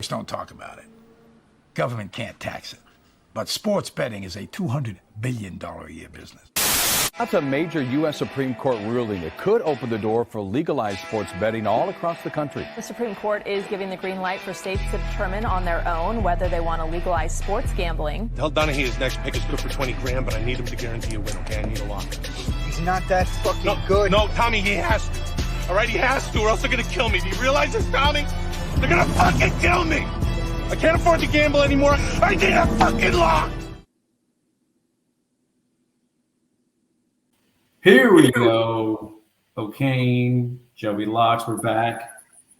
just don't talk about it. Government can't tax it. But sports betting is a $200 billion a year business. That's a major U.S. Supreme Court ruling that could open the door for legalized sports betting all across the country. The Supreme Court is giving the green light for states to determine on their own whether they want to legalize sports gambling. Tell Donahue his next pick is good for 20 grand, but I need him to guarantee a win, okay? I need a lock. He's not that fucking good. No, Tommy, he has to. All right, he has to, or else they're going to kill me. Do you realize this, Tommy? They're going to fucking kill me. I can't afford to gamble anymore. I need a fucking lock. Here we go. O'Kane, Joey Locks, we're back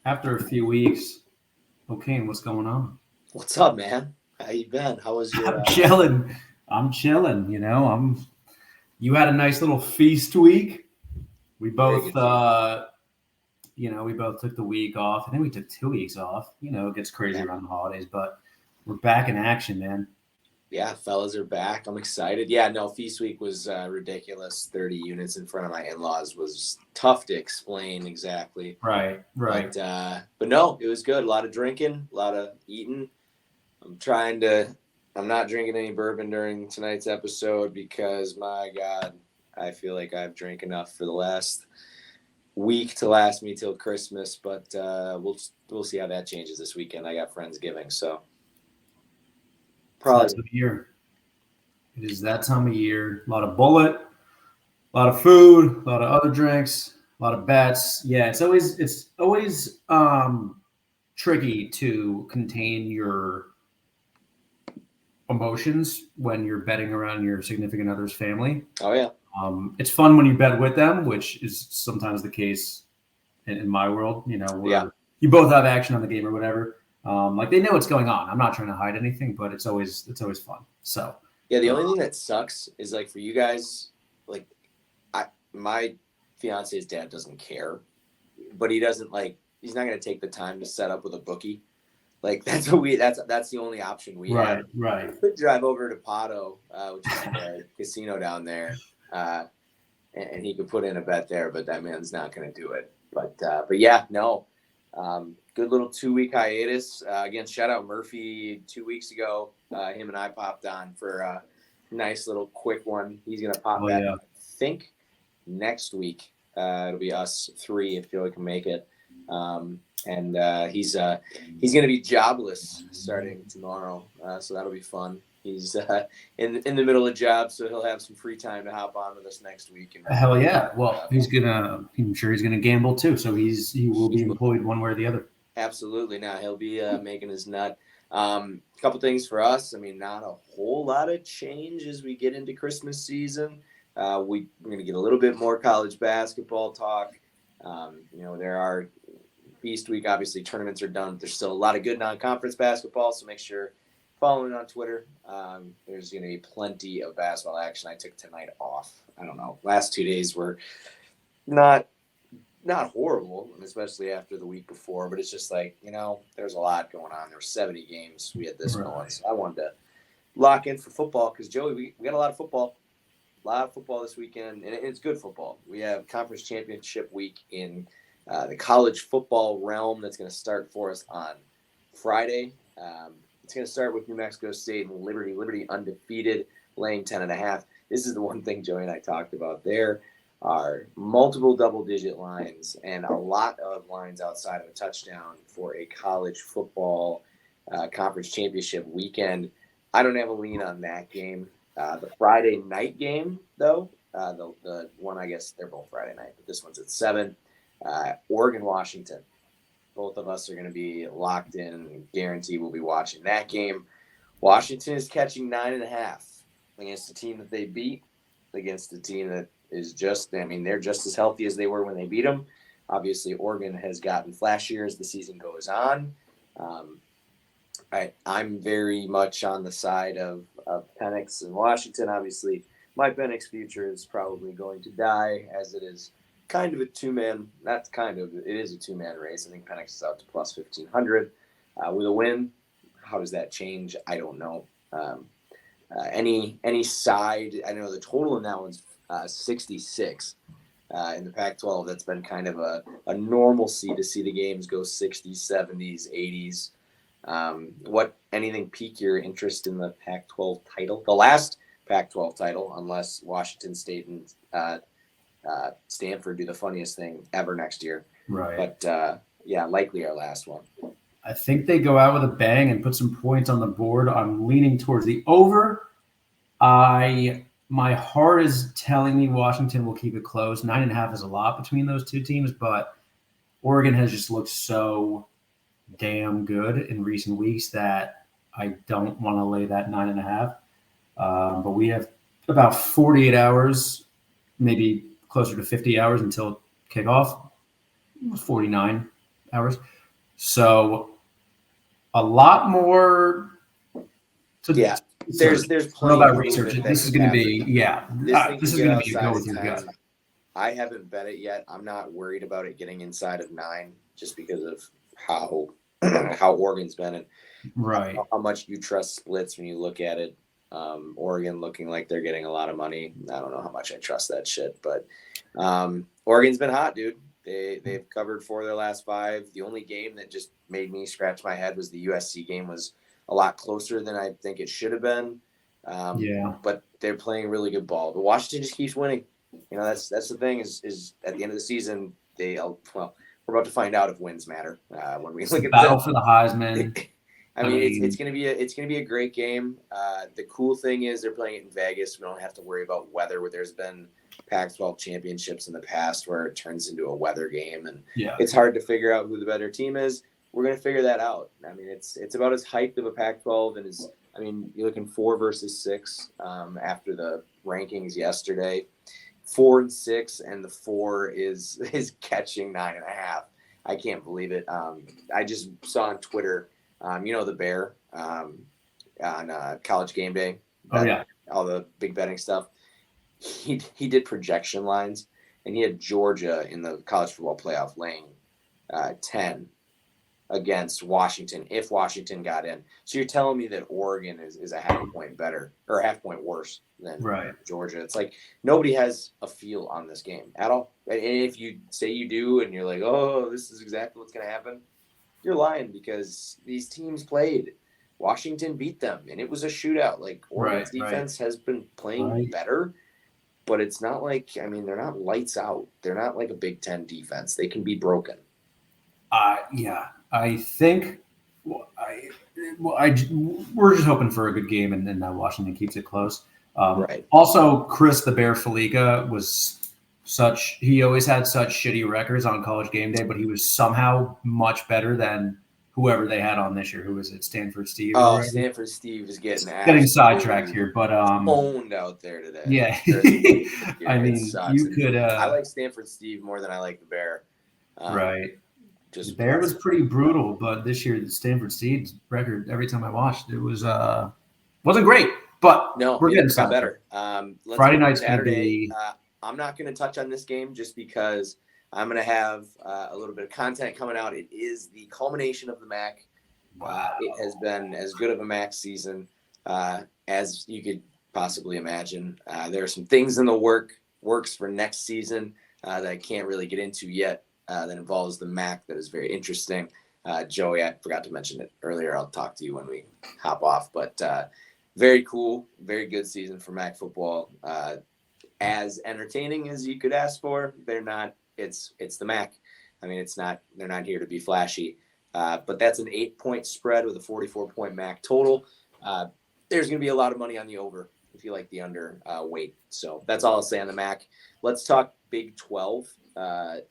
after a few weeks. O'Kane, what's going on? What's up, man? How you been? How was your? I'm chilling. You know, You had a nice little feast week. We both, we both took the week off. I think we took 2 weeks off. You know, it gets crazy around the holidays, but we're back in action, man. Yeah, fellas are back. I'm excited. Yeah, no, Feast Week was ridiculous. 30 units in front of my in-laws was tough to explain exactly. Right. But no, it was good. A lot of drinking, a lot of eating. I'm not drinking any bourbon during tonight's episode because, my God, I feel like I've drank enough for the last week to last me till Christmas. But we'll see how that changes this weekend. I got Friendsgiving, so. Probably. It is that time of year. A lot of bullet, a lot of food, a lot of other drinks, a lot of bets. Yeah, it's always tricky to contain your emotions when you're betting around your significant other's family. Oh yeah. It's fun when you bet with them, which is sometimes the case in my world. You know, where you both have action on the game or whatever. Like they know what's going on. I'm not trying to hide anything, but it's always fun. So yeah, the only thing that sucks is like for you guys, like my fiance's dad doesn't care, but he's not going to take the time to set up with a bookie. Like that's the only option we have. Right. We could drive over to Pato, which is a casino down there, and he could put in a bet there, but that man's not going to do it. But yeah, no. Good little 2-week hiatus. Again, shout out Murphy 2 weeks ago. Him and I popped on for a nice little quick one. He's going to pop back, I think, next week. It'll be us three if Joey can make it. And he's going to be jobless starting tomorrow. So that'll be fun. He's in the middle of jobs, so he'll have some free time to hop on with us next week. And hell yeah! Well, I'm sure he's gonna gamble too, so he will be employed one way or the other. Absolutely. Now he'll be making his nut. A couple things for us. I mean, not a whole lot of change as we get into Christmas season. We're gonna get a little bit more college basketball talk. There are Feast Week. Obviously, tournaments are done. There's still a lot of good non-conference basketball, so make sure. Following on Twitter, there's going to be plenty of basketball action. I took tonight off. I don't know. Last 2 days were not horrible, especially after the week before. But it's just like, there's a lot going on. There were 70 games we had this going. So I wanted to lock in for football because, Joey, we got a lot of football. A lot of football this weekend, and it's good football. We have conference championship week in the college football realm that's going to start for us on Friday. It's going to start with New Mexico State and Liberty. Liberty undefeated, laying 10.5. This is the one thing Joey and I talked about. There are multiple double-digit lines and a lot of lines outside of a touchdown for a college football conference championship weekend. I don't have a lean on that game. The Friday night game, though, the one, I guess they're both Friday night, but this one's at 7. Oregon, Washington. Both of us are going to be locked in and guarantee we'll be watching that game. Washington is catching 9.5 against a team that they beat, against a team that is they're just as healthy as they were when they beat them. Obviously, Oregon has gotten flashier as the season goes on. I'm very much on the side of Penix and Washington. Obviously, my Penix future is probably going to die as it is. Kind of a two-man, it is a two-man race. I think Penix is out to plus 1,500. With a win, how does that change? I don't know. Any side, I know the total in that one's 66. In the Pac-12, that's been kind of a normalcy to see the games go 60s, 70s, 80s. Anything pique your interest in the Pac-12 title? The last Pac-12 title, unless Washington State and Stanford do the funniest thing ever next year. Right. But yeah, likely our last one. I think they go out with a bang and put some points on the board. I'm leaning towards the over. My heart is telling me Washington will keep it close. 9.5 is a lot between those two teams, but Oregon has just looked so damn good in recent weeks that I don't want to lay that 9.5. But we have about 48 hours, maybe closer to 50 hours until kickoff. 49 hours. So a lot more to There's plenty about of research. movement This is going to be this is going to be a go with your gut. I haven't bet it yet. I'm not worried about it getting inside of 9 just because of how Oregon's been and how much you trust splits when you look at it. Oregon looking like they're getting a lot of money. I don't know how much I trust that shit, but Oregon's been hot, dude. They've covered 4 of their last 5. The only game that just made me scratch my head was the USC game. Was a lot closer than I think it should have been. But they're playing really good ball. But Washington just keeps winning. You know, that's the thing is at the end of the season, we're about to find out if wins matter. When we look at battle for the Heisman. I mean, it's gonna be a great game. The cool thing is they're playing it in Vegas. We don't have to worry about weather. Where there's been Pac-12 championships in the past where it turns into a weather game, and it's hard to figure out who the better team is. We're gonna figure that out. I mean, it's about as hyped of a Pac-12 and as you're looking 4 versus 6 after the rankings yesterday. 4 and 6, and the 4 is catching 9.5. I can't believe it. I just saw on Twitter. The Bear on College Game Day. All the big betting stuff. He did projection lines, and he had Georgia in the college football playoff laying 10 against Washington if Washington got in. So you're telling me that Oregon is a half point better or a half point worse than Georgia. It's like nobody has a feel on this game at all. And if you say you do and you're like, oh, this is exactly what's going to happen, you're lying because these teams played. Washington beat them, and it was a shootout. Like, Oregon's defense has been playing better, but it's not like, they're not lights out. They're not like a Big Ten defense. They can be broken. I think we're just hoping for a good game, and then Washington keeps it close. Also, Chris the Bear Felica was he always had such shitty records on College Game Day, but he was somehow much better than whoever they had on this year. Who was it? Stanford Steve? Oh, Stanford Steve is getting sidetracked here, but owned out there today. Yeah. You could. I like Stanford Steve more than I like the Bear. The Bear was pretty brutal, but this year the Stanford Steve's record, every time I watched, it was wasn't great. But we're getting some better. Friday night's going to be. I'm not going to touch on this game just because I'm going to have a little bit of content coming out. It is the culmination of the MAC. It has been as good of a MAC season as you could possibly imagine. There are some things in the works for next season that I can't really get into yet that involves the MAC that is very interesting. Joey, I forgot to mention it earlier. I'll talk to you when we hop off. But very cool, very good season for MAC football. As entertaining as you could ask for, they're not. It's the MAC. They're not here to be flashy. But that's an 8-point spread with a 44-point MAC total. There's going to be a lot of money on the over if you like the under weight. So that's all I'll say on the MAC. Let's talk Big 12.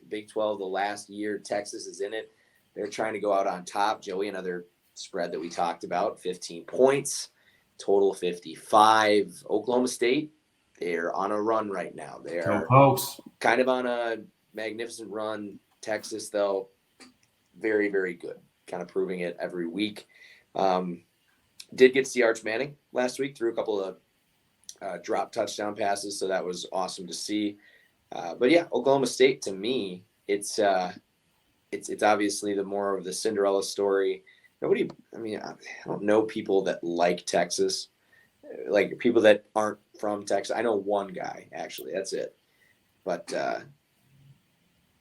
Big 12, the last year Texas is in it. They're trying to go out on top. Joey, another spread that we talked about, 15 points, total 55. Oklahoma State, they're on a run right now. They are kind of on a magnificent run. Texas, though, very, very good. Kind of proving it every week. Did get to see Arch Manning last week through a couple of drop touchdown passes, so that was awesome to see. But yeah, Oklahoma State, to me, it's obviously the more of the Cinderella story. I don't know people that like Texas, like people that aren't from Texas. I know one guy, actually. That's it. But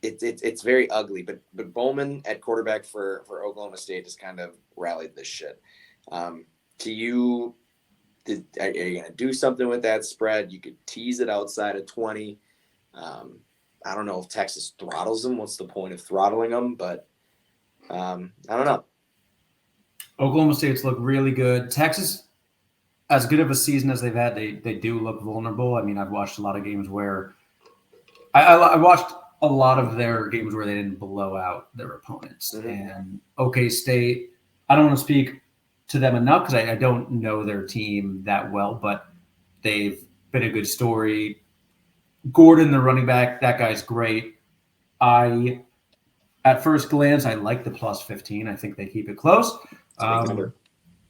it's very ugly. But Bowman at quarterback for Oklahoma State has kind of rallied this shit. To you, are you gonna do something with that spread? You could tease it outside of 20. I don't know if Texas throttles them. What's the point of throttling them? But I don't know. Oklahoma State's look really good. Texas, as good of a season as they've had, they do look vulnerable. I mean, I've watched a lot of games where I watched a lot of their games where they didn't blow out their opponents. Mm-hmm. And OK State, I don't want to speak to them enough because I don't know their team that well, but they've been a good story. Gordon, the running back, that guy's great. At first glance, I like the plus 15. I think they keep it close.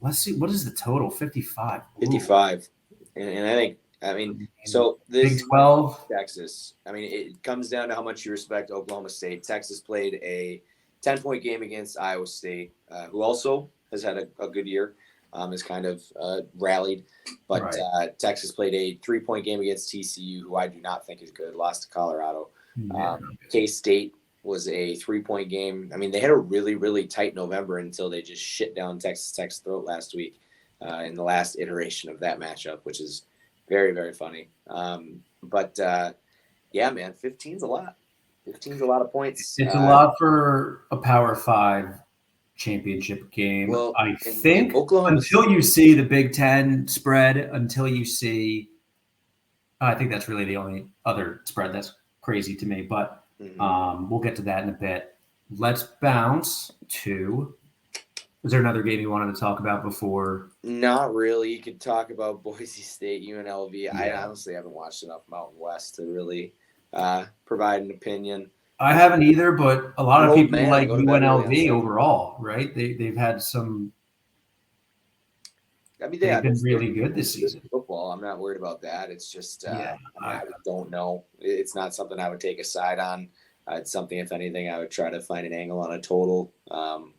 Let's see. What is the total? 55. Ooh. 55. And I mean, so this Big 12. Texas. I mean, it comes down to how much you respect Oklahoma State. Texas played a 10-point game against Iowa State, who also has had a good year, has kind of rallied. But Right. Texas played a 3-point game against TCU, who I do not think is good, lost to Colorado. Yeah. K-State was a 3-point game. I mean, they had a really, really tight November until they just shit down Texas Tech's throat last week in the last iteration of that matchup, which is very, very funny. Yeah, man, 15's a lot. 15's a lot of points. It's a lot for a Power 5 championship game. Well, I in think Oklahoma until you see the Big Ten spread, until you see, I think that's really the only other spread that's crazy to me. But we'll get to that in a bit. Let's bounce to. Is there another game you wanted to talk about before? Not really. You could talk about Boise State, UNLV. Yeah. I honestly haven't watched enough Mountain West to really provide an opinion. I haven't either, but a lot of Oh, people man, like go to bed early on UNLV Sunday. overall, right? They've had some. I mean, They've been it's really good this season. Football. I'm not worried about that. It's just Yeah, I don't know. It's not something I would take a side on. It's something, if anything, I would try to find an angle on a total.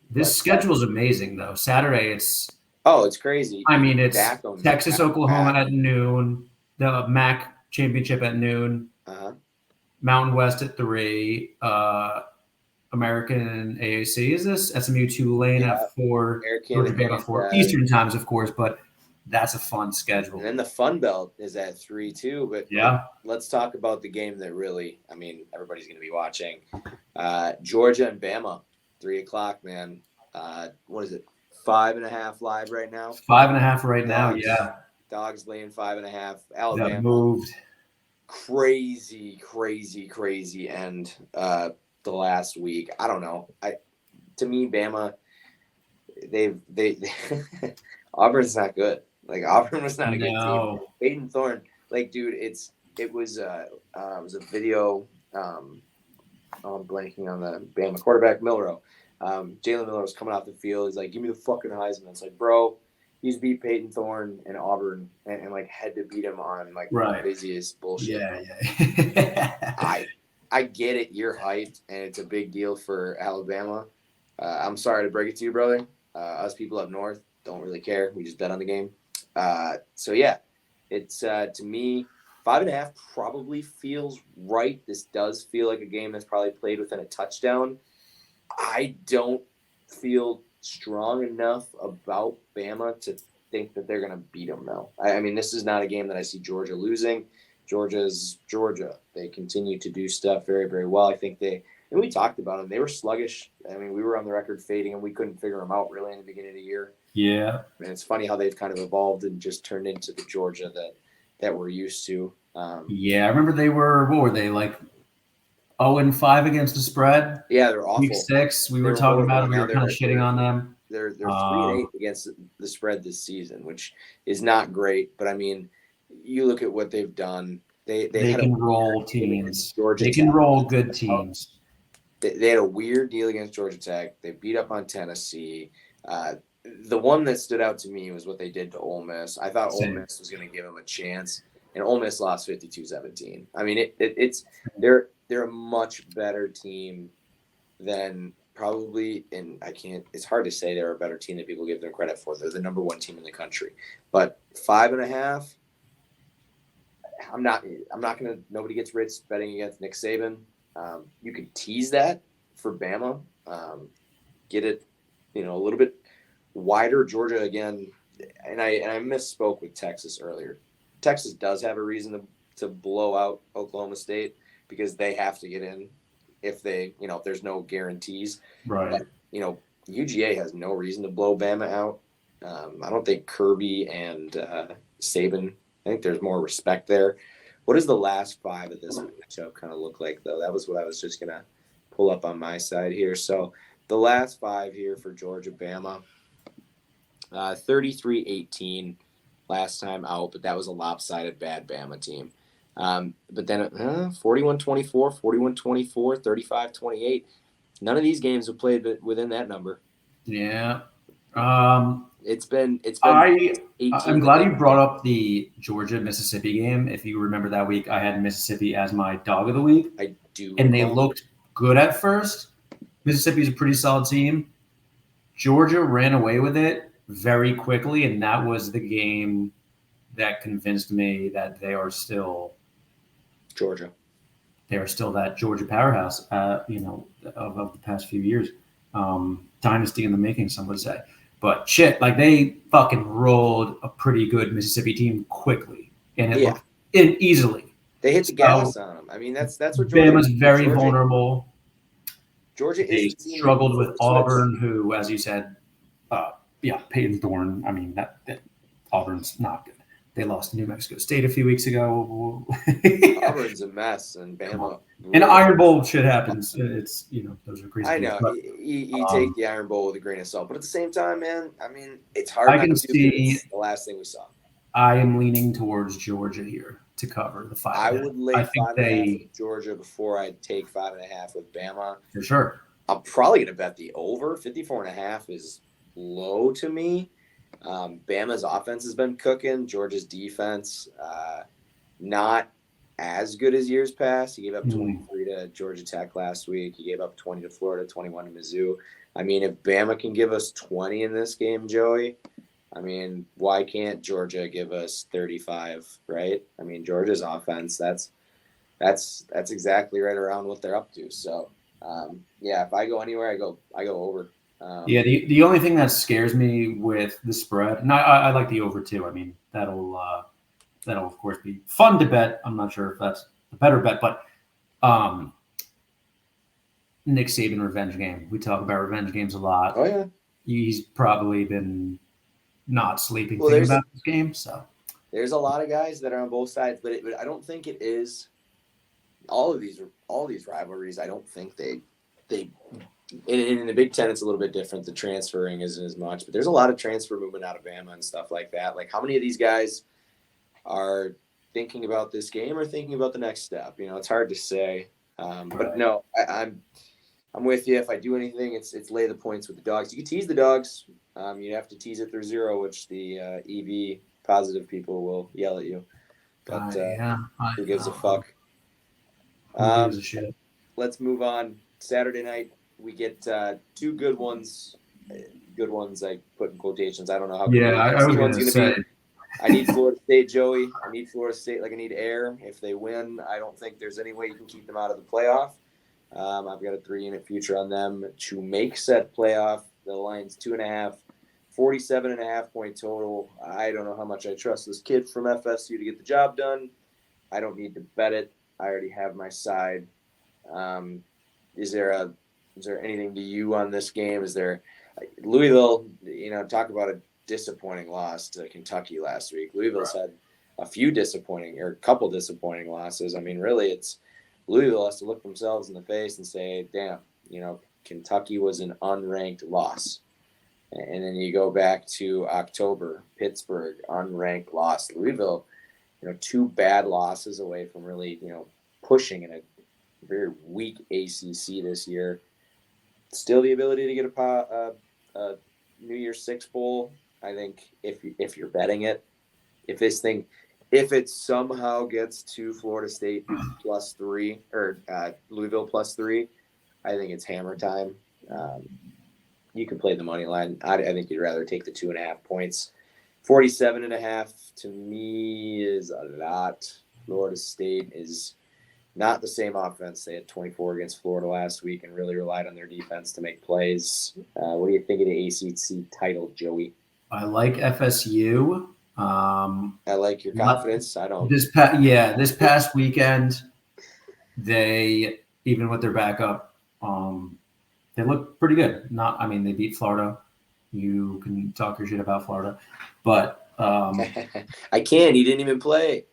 This schedule is amazing, though. Saturday, it's crazy. I mean, it's Back on Texas, back. Oklahoma at noon, the MAC championship at noon, Uh-huh. Mountain West at 3, American and AAC. Is this SMU Tulane Yeah. at 4, American Georgia and, Bama at 4, uh, Eastern times, of course, but that's a fun schedule. And then the Fun Belt is at 3 too. But Yeah. let's talk about the game that really, I mean, everybody's going to be watching. Georgia and Bama, 3:00, man. What is it? 5.5 live right now. 5.5 right now. Dogs. Yeah. Dogs laying 5.5. Got Alabama, moved. crazy end the last week. I don't know. To me, Bama, they Auburn's not good. Like, Auburn was not a good team. No. Peyton Thorne, like, dude, it was a video. I'm blanking on the Bama quarterback, Milroe. Jalen Miller was coming off the field. He's like, "Give me the fucking Heisman." It's like, bro, he's beat Peyton Thorne and Auburn and like had to beat him on like Right. the busiest bullshit. Yeah. I get it. You're hyped, and it's a big deal for Alabama. I'm sorry to break it to you, brother. Us people up north don't really care. We just bet on the game. So yeah, it's to me, 5.5 probably feels right. This does feel like a game that's probably played within a touchdown. I don't feel strong enough about Bama to think that they're going to beat them, though. I mean, this is not a game that I see Georgia losing. Georgia's Georgia. They continue to do stuff very, very well. I think and we talked about them. They were sluggish. I mean, we were on the record fading, and we couldn't figure them out really in the beginning of the year. Yeah. And it's funny how they've kind of evolved and just turned into the Georgia that we're used to. Yeah. I remember they were, what were they, like 0-5 against the spread? Yeah, they're awful. Week 6, we were They're talking about horrible. it. We Now were kind of they're shitting on them. They're 3-8 against the spread this season, which is not great. But I mean, you look at what they've done. They They had can a roll weird game teams. against Georgia They can Tech. roll good teams. They had a weird deal against Georgia Tech. They beat up on Tennessee. The one that stood out to me was what they did to Ole Miss. I thought Same. Ole Miss was going to give them a chance, and Ole Miss lost 52-17. I mean, they're a much better team than probably, and it's hard to say they're a better team than people give them credit for. They're the number 1 team in the country, but 5.5. I'm not gonna. Nobody gets rich betting against Nick Saban. You could tease that for Bama, get it, a little bit wider. Georgia again, and I misspoke with Texas earlier. Texas does have a reason to blow out Oklahoma State because they have to get in if they, if there's no guarantees. Right. But, UGA has no reason to blow Bama out. I don't think Kirby and Saban, I think there's more respect there. What does the last 5 of this matchup kind of look like, though? That was what I was just going to pull up on my side here. So the last 5 here for Georgia, Bama, 33-18 last time out, but that was a lopsided bad Bama team. But then 41-24, 41-24, 35-28. None of these games have played within that number. Yeah. It's been. I'm glad you brought up the Georgia-Mississippi game. If you remember that week, I had Mississippi as my dog of the week. I do. And they looked good at first. Mississippi's a pretty solid team. Georgia ran away with it very quickly, and that was the game that convinced me that they are still Georgia. They are still that Georgia powerhouse, of the past few years. Dynasty in the making, some would say. But shit, like they fucking rolled a pretty good Mississippi team quickly, and it looked easily. They hit the gas on them. I mean, that's what Georgia. Bama's very vulnerable. Georgia struggled with Auburn, who, as you said, Peyton Thorne. I mean, that Auburn's not good. They lost to New Mexico State a few weeks ago. Auburn's a mess, and Bama. And Iron Bowl shit happens. It's those are crazy. I know but, you take the Iron Bowl with a grain of salt, but at the same time, man, I mean, it's hard. I can see the last thing we saw. I am leaning towards Georgia here to cover the 5. I would lay 5.5 with Georgia before I take 5.5 with Bama. For sure. I'm probably going to bet the over. 54.5 is low to me. Bama's offense has been cooking. Georgia's defense, not as good as years past. He gave up 23 to Georgia Tech last week. He gave up 20 to Florida, 21 to Mizzou. I mean, if Bama can give us 20 in this game, Joey, I mean, why can't Georgia give us 35, right? I mean, Georgia's offense, that's exactly right around what they're up to. So, if I go anywhere, I go over. The only thing that scares me with the spread, and I like the over too. I mean, that'll of course be fun to bet. I'm not sure if that's a better bet, but Nick Saban revenge game. We talk about revenge games a lot. Oh yeah, he's probably been not sleeping thinking about this game. So there's a lot of guys that are on both sides, but I don't think it is all these rivalries. I don't think they. In the Big Ten, it's a little bit different. The transferring isn't as much, but there's a lot of transfer movement out of Bama and stuff like that. Like, how many of these guys are thinking about this game or thinking about the next step? It's hard to say. But no, I'm with you. If I do anything, it's lay the points with the dogs. You can tease the dogs. You have to tease it through 0, which the EV positive people will yell at you. But who gives a fuck? Who gives a shit? Let's move on. Saturday night. We get 2 good ones. Good ones I put in quotations. I don't know how. Yeah, I was going to say. I need Florida State, Joey. I need Florida State like I need air. If they win, I don't think there's any way you can keep them out of the playoff. I've got a 3-unit future on them to make said playoff. The line's 2.5, 47.5 point total. I don't know how much I trust this kid from FSU to get the job done. I don't need to bet it. I already have my side. Is there anything to you on this game? Is there Louisville, talk about a disappointing loss to Kentucky last week. Louisville's had a couple disappointing losses. I mean, really, it's Louisville has to look themselves in the face and say, damn, Kentucky was an unranked loss. And then you go back to October, Pittsburgh, unranked loss. Louisville, 2 bad losses away from really, pushing in a very weak ACC this year. Still the ability to get a New Year's Six bowl. I think if you're betting it, if it somehow gets to Florida State +3 or Louisville +3, I think it's hammer time. You can play the money line. I think you'd rather take the 2.5 points. 47.5 to me is a lot. Florida State is not the same offense. They had 24 against Florida last week and really relied on their defense to make plays. What do you think of the ACC title, Joey? I like FSU. I like your confidence. I don't. This past weekend, they, even with their backup, they look pretty good. They beat Florida. You can talk your shit about Florida, but I can't. He didn't even play.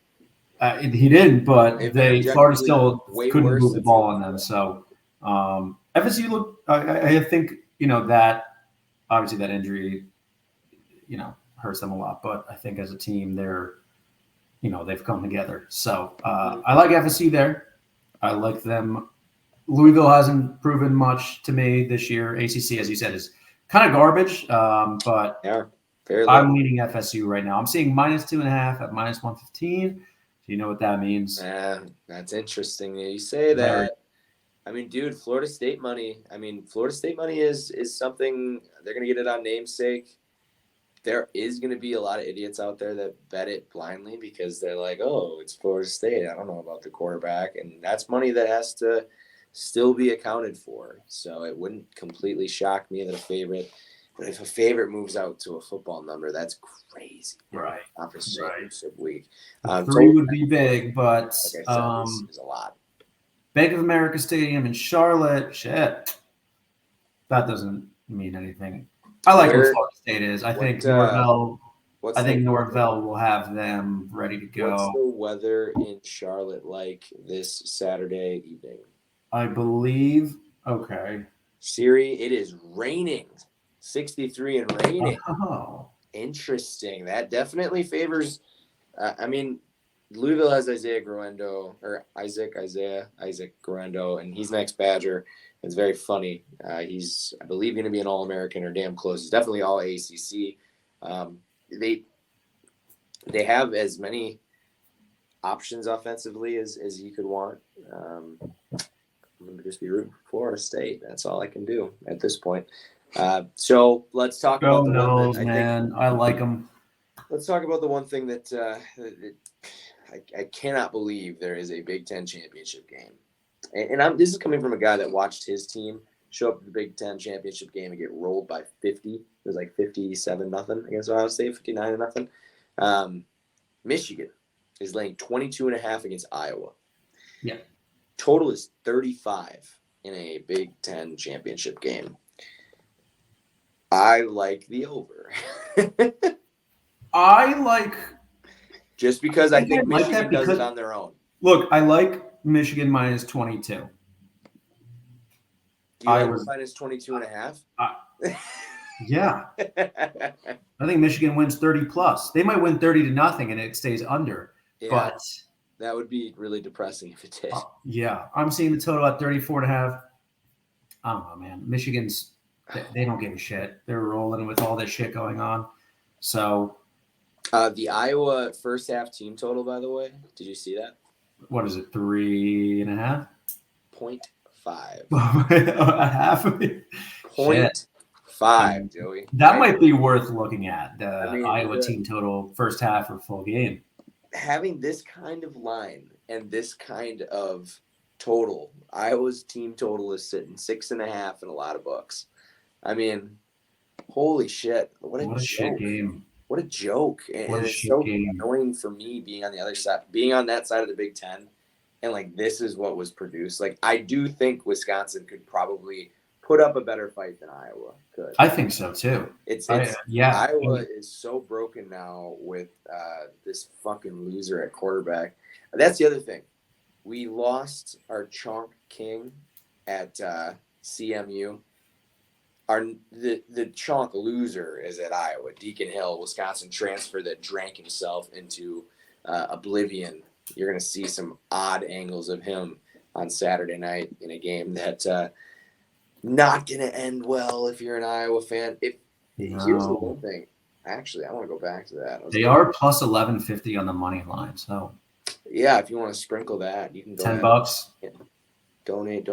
He didn't, but Florida still way couldn't worse move the than ball Florida. on them. So FSU looked. I think that obviously that injury, hurts them a lot. But I think as a team, they've come together. So I like FSU there. I like them. Louisville hasn't proven much to me this year. ACC, as you said, is kind of garbage. But Yeah, fairly. I'm leading FSU right now. I'm seeing -2.5 at -115. Do you know what that means? That's interesting that you say that. I mean, dude, Florida State money. Florida State money is something they're going to get it on namesake. There is going to be a lot of idiots out there that bet it blindly because they're like, oh, it's Florida State. I don't know about the quarterback. And that's money that has to still be accounted for. So it wouldn't completely shock me that a favorite, but if a favorite moves out to a football number, that's crazy. Right. Conference championship week. 3 would be big, but like I said, this is a lot. Bank of America Stadium in Charlotte, shit. That doesn't mean anything. I like where Florida State is. I think Norvell will have them ready to go. What's the weather in Charlotte like this Saturday evening? I believe. Okay. Siri, it is raining. 63 and raining. Oh. Interesting. That definitely favors. Louisville has Isaac Guerendo, and he's an ex-Badger. It's very funny. He's, I believe, going to be an All-American or damn close. He's definitely all ACC. They have as many options offensively as you could want. I'm going to just be rooting for Florida State. That's all I can do at this point. So let's talk about the one that I like them. Let's talk about the one thing that I cannot believe there is a Big Ten championship game. And this is coming from a guy that watched his team show up at the Big Ten championship game and get rolled by 50. It was like 57-0 against Ohio State, 59-0. Michigan is laying 22.5 against Iowa. Yeah. Total is 35 in a Big Ten championship game. I like the over. Just because I think Michigan does it on their own. Look, I like Michigan -22. Iowa minus 22.5. Yeah. I think Michigan wins 30+. They might win 30-0 and it stays under. Yeah, but that would be really depressing if it did. Yeah. I'm seeing the total at 34.5. I don't know, man. Michigan's, they don't give a shit. They're rolling with all this shit going on. So the Iowa first half team total, by the way, did you see that? What is it, 3.5? 0.5. A half? 0.5, Joey. That might be worth looking at, the Iowa team total first half or full game. Having this kind of line and this kind of total, Iowa's team total is sitting 6.5 in a lot of books. I mean, holy shit. What a shit game. What a joke. And it's so annoying for me being on the other side, being on that side of the Big Ten. And like, this is what was produced. Like, I do think Wisconsin could probably put up a better fight than Iowa could. I think so too. Iowa is so broken now with this fucking loser at quarterback. That's the other thing. We lost our chonk king at CMU. The chonk loser is at Iowa. Deacon Hill, Wisconsin transfer that drank himself into oblivion. You're going to see some odd angles of him on Saturday night in a game that not going to end well if you're an Iowa fan. Here's the one thing. Actually, I want to go back to that. They are plus 1150 on the money line. So yeah, if you want to sprinkle that, you can go $10. Yeah. Donate.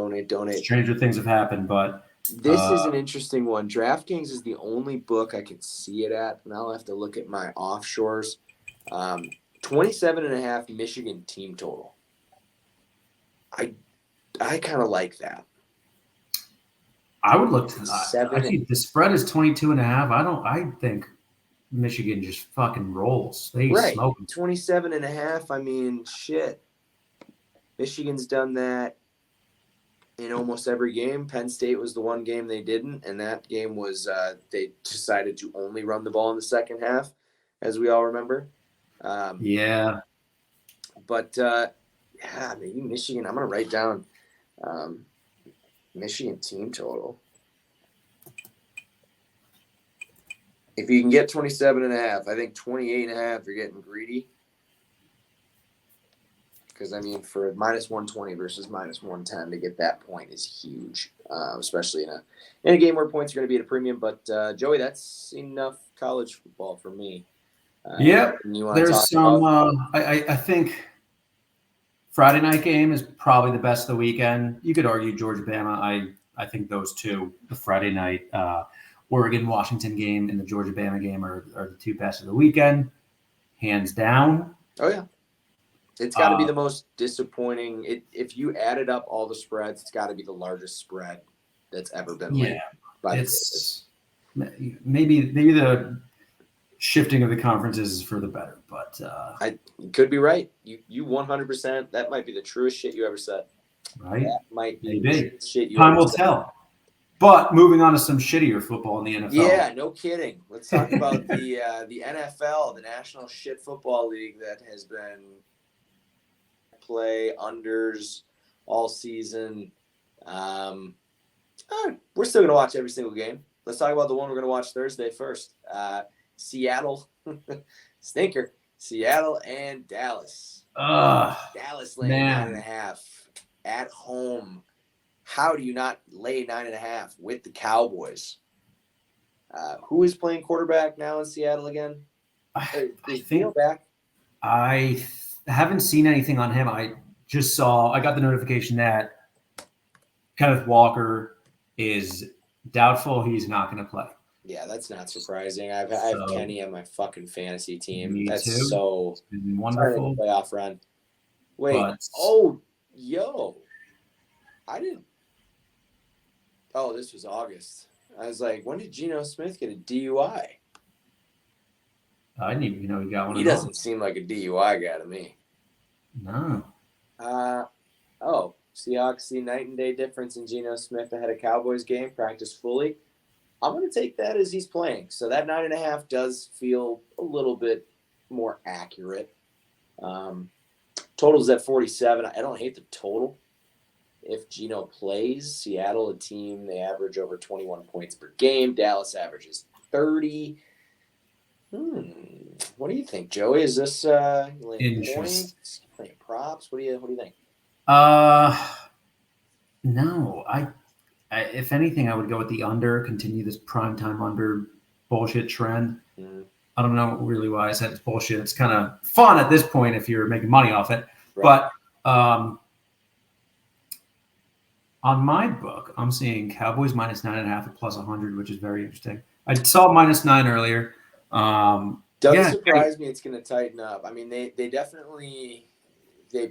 Stranger things have happened, but this is an interesting one. DraftKings is the only book I can see it at, and I'll have to look at my offshores. 27.5 Michigan team total. I kind of like that. I would look to Seven. I think the spread is 22.5. I think Michigan just fucking rolls. They Right. smoke 'em. 27.5. I mean, shit. Michigan's done that in almost every game. Penn State was the one game they didn't, and that game was they decided to only run the ball in the second half, as we all remember. Yeah. But yeah, maybe Michigan. I'm gonna write down Michigan team total. If you can get 27.5, I think 28.5, you're getting greedy. Because, I mean, for minus 120 versus minus 110 to get that point is huge, especially in a game where points are going to be at a premium. But, Joey, that's enough college football for me. Yep. You want to There's talk some about? I think Friday night game is probably the best of the weekend. You could argue Georgia Bama. I think those two, the Friday night Oregon Washington game and the Georgia Bama game are the two best of the weekend, hands down. Oh, yeah. It's got to be the most disappointing. If you added up all the spreads, it's got to be the largest spread that's ever been laid. By It's maybe the shifting of the conferences is for the better, but you could be right. You 100%. That might be the truest shit you ever said. right? That might be Maybe. the truest shit you Time ever will said. tell. But moving on to some shittier football in the NFL. Yeah, no kidding. Let's talk about the NFL, the National Shit Football League, that has been play unders all season. We're still going to watch every single game. Let's talk about the one we're going to watch Thursday first. Seattle, stinker. Seattle and Dallas. Dallas laying 9.5 at home. How do you not lay 9.5 with the Cowboys? Who is playing quarterback now in Seattle again? I Is think Geno back? I haven't seen anything on him. I got the notification that Kenneth Walker is doubtful. He's not going to play. Yeah, that's not surprising. I have Kenny on my fucking fantasy team. Me That's too. so It's been wonderful. playoff run. Wait. But- I didn't. Oh, this was August. I was like, when did Geno Smith get a DUI? I didn't even know he got one. He doesn't seem like a DUI guy to me. No. Seahawks see night and day difference in Geno Smith ahead of Cowboys game, practice fully. I'm going to take that as he's playing. So that 9.5 does feel a little bit more accurate. Total's at 47. I don't hate the total. If Geno plays, Seattle, a team, they average over 21 points per game. Dallas averages 30. What do you think, Joey? Is this laying points, playing props? What do you think? No. I if anything, I would go with the under. Continue this primetime under bullshit trend. I don't know really why I said it's bullshit. It's kind of fun at this point if you're making money off it. Right. But on my book, I'm seeing Cowboys minus 9.5 at plus 100, which is very interesting. I saw minus 9 earlier. Doesn't surprise me it's going to tighten up. I mean, they definitely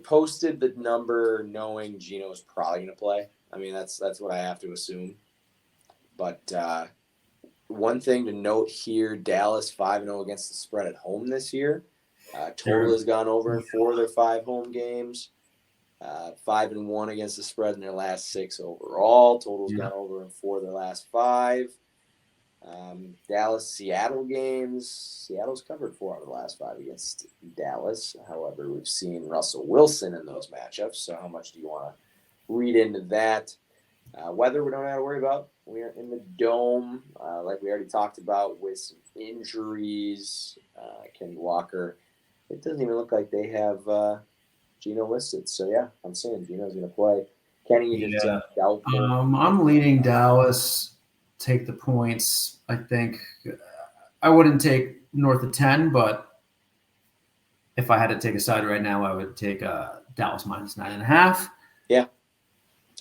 posted the number knowing Geno's probably going to play. I mean, that's what I have to assume. But one thing to note here, Dallas 5-0 against the spread at home this year. Total has gone over in 4 of their 5 home games. 5-1 against the spread in their last 6 overall. Total's gone over in 4 of their last 5. Dallas, Seattle games. Seattle's covered 4 out of the last 5 against Dallas. However, we've seen Russell Wilson in those matchups. So how much do you want to read into that? Weather we don't have to worry about. We're in the dome, like we already talked about, with some injuries. Kenny Walker. It doesn't even look like they have Geno listed. So, yeah, I'm saying Geno's going to play. Kenny, you just doubtful. I'm leaning Dallas. Take the points. I think I wouldn't take north of 10, but if I had to take a side right now, I would take Dallas minus 9.5. Yeah.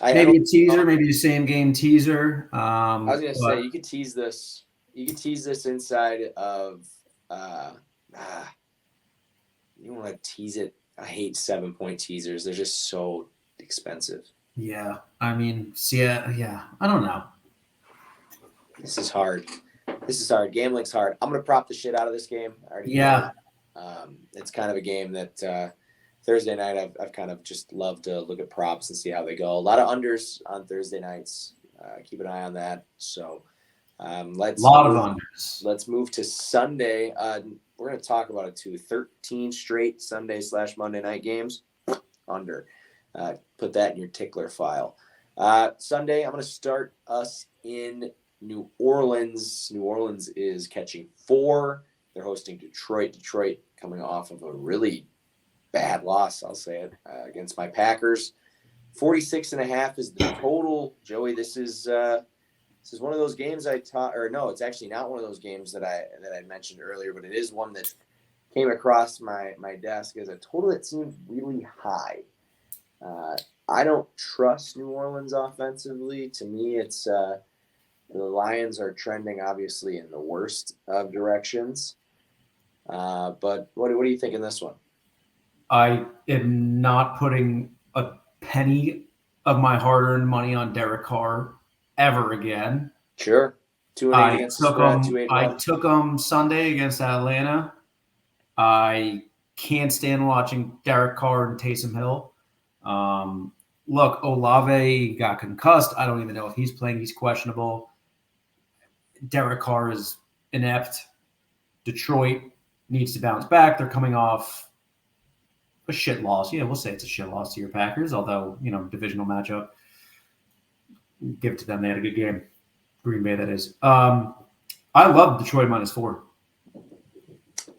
Maybe a teaser, maybe a same game teaser. I was going to say, you could tease this. You could tease this inside of you want to tease it. I hate 7-point teasers. They're just so expensive. Yeah. I mean, yeah. I don't know. This is hard. Gambling's hard. I'm gonna prop the shit out of this game. I already Yeah. know. It's kind of a game that Thursday night I've kind of just loved to look at props and see how they go. A lot of unders on Thursday nights. Keep an eye on that. So let's move to Sunday. We're gonna talk about it too. 13 straight Sunday/Monday night games under. Put that in your tickler file. Sunday, I'm gonna start us in New Orleans. New Orleans is catching 4. They're hosting Detroit. Detroit coming off of a really bad loss, I'll say it, against my Packers. 46.5 is the total. Joey, this is one of those games it's actually not one of those games that I mentioned earlier, but it is one that came across my desk as a total that seemed really high. I don't trust New Orleans offensively. To me, it's the Lions are trending obviously in the worst of directions. But what do you think in this one? I am not putting a penny of my hard-earned money on Derek Carr ever again. Sure. 2-8 against the spread, 2-8. I took him Sunday against Atlanta. I can't stand watching Derek Carr and Taysom Hill. Look, Olave got concussed. I don't even know if he's playing. He's questionable. Derek Carr is inept. Detroit needs to bounce back. They're coming off a shit loss. Yeah, we'll say it's a shit loss to your Packers, although, divisional matchup. Give it to them. They had a good game. Green Bay, that is. I love Detroit -4.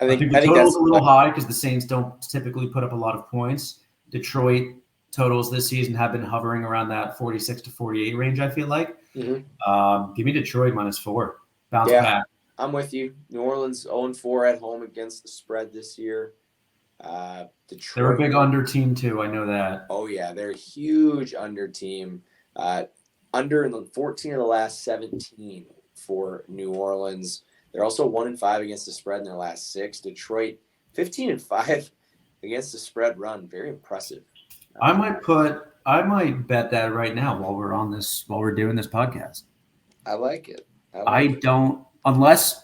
I think the total's a little high because the Saints don't typically put up a lot of points. Detroit totals this season have been hovering around that 46 to 48 range, I feel like. Mm-hmm. Give me Detroit -4. Bounce back. I'm with you. New Orleans 0-4 at home against the spread this year. Detroit, they're a big under team too. I know that. Oh yeah, they're a huge under team. Under in the 14 of the last 17 for New Orleans. They're also 1-5 against the spread in their last 6. Detroit 15-5 against the spread run. Very impressive. I might bet that right now while we're doing this podcast. I like it. Unless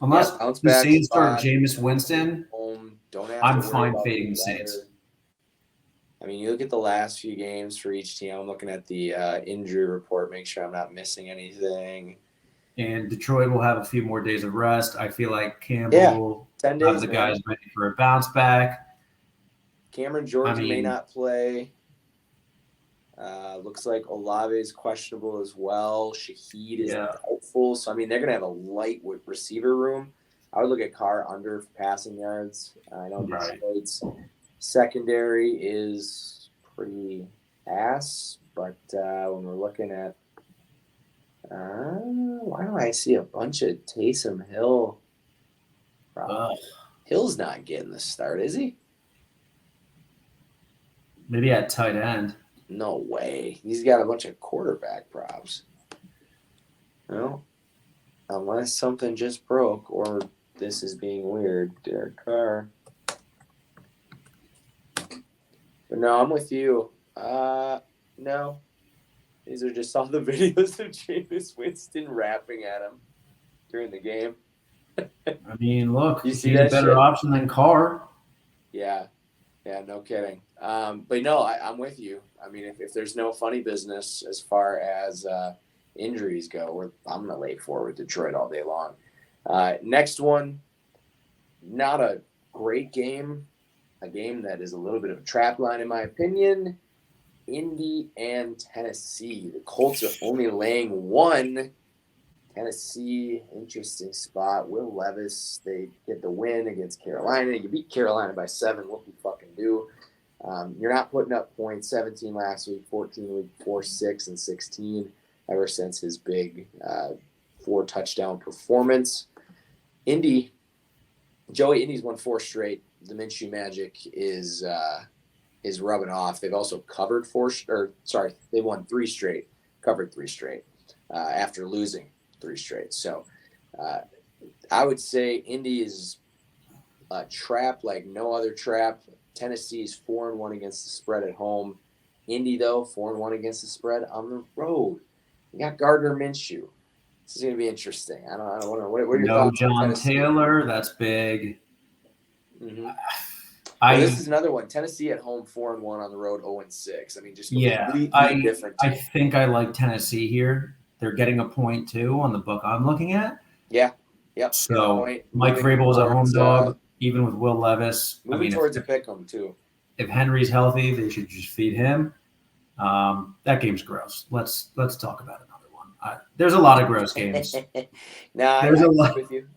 the Saints start Jameis Winston, I'm fine fading the Saints. I mean, you look at the last few games for each team. I'm looking at the injury report, make sure I'm not missing anything. And Detroit will have a few more days of rest. I feel like Campbell 10 days, have the guys ready for a bounce back. Cameron Jordan may not play. Looks like Olave is questionable as well. Shaheed is doubtful. So, I mean, they're going to have a light receiver room. I would look at Carr under passing yards. I know Detroit's secondary is pretty ass, but when we're looking at why do I see a bunch of Taysom Hill? Hill's not getting the start, is he? Maybe at tight end. No way. He's got a bunch of quarterback props. Well, unless something just broke or this is being weird, Derek Carr. But no, I'm with you. No. These are just all the videos of Jameis Winston rapping at him during the game. I mean, look, you see he's a better option than Carr. Yeah, no kidding. But no, I'm with you. I mean, if there's no funny business as far as injuries go, I'm going to lay forward Detroit all day long. Next one, not a great game. A game that is a little bit of a trap line, in my opinion. Indy and Tennessee. The Colts are only laying 1. Tennessee, interesting spot. Will Levis, they get the win against Carolina. You beat Carolina by 7. What do you fucking do? You're not putting up points. 17 last week, 14 week 4, 6, and 16 ever since his big 4 touchdown performance. Indy's won 4 straight. The Minshew magic is rubbing off. They've also covered they won 3 straight, covered 3 straight after losing 3 straight. So I would say Indy is a trap like no other trap Tennessee's 4-1 against the spread at home. Indy, though, 4-1 against the spread on the road. You got Gardner Minshew. This is going to be interesting. I don't know. What are your thoughts on John Tennessee? Taylor, that's big. Mm-hmm. This is another one. Tennessee at home 4-1 on the road 0-6. I mean, just completely different team. I think I like Tennessee here. They're getting a point too on the book I'm looking at. Yeah. Yep. So Mike Vrabel is a home dog, even with Will Levis. Moving towards a pick 'em too. If Henry's healthy, they should just feed him. That game's gross. Let's talk about another one. There's a lot of gross games. I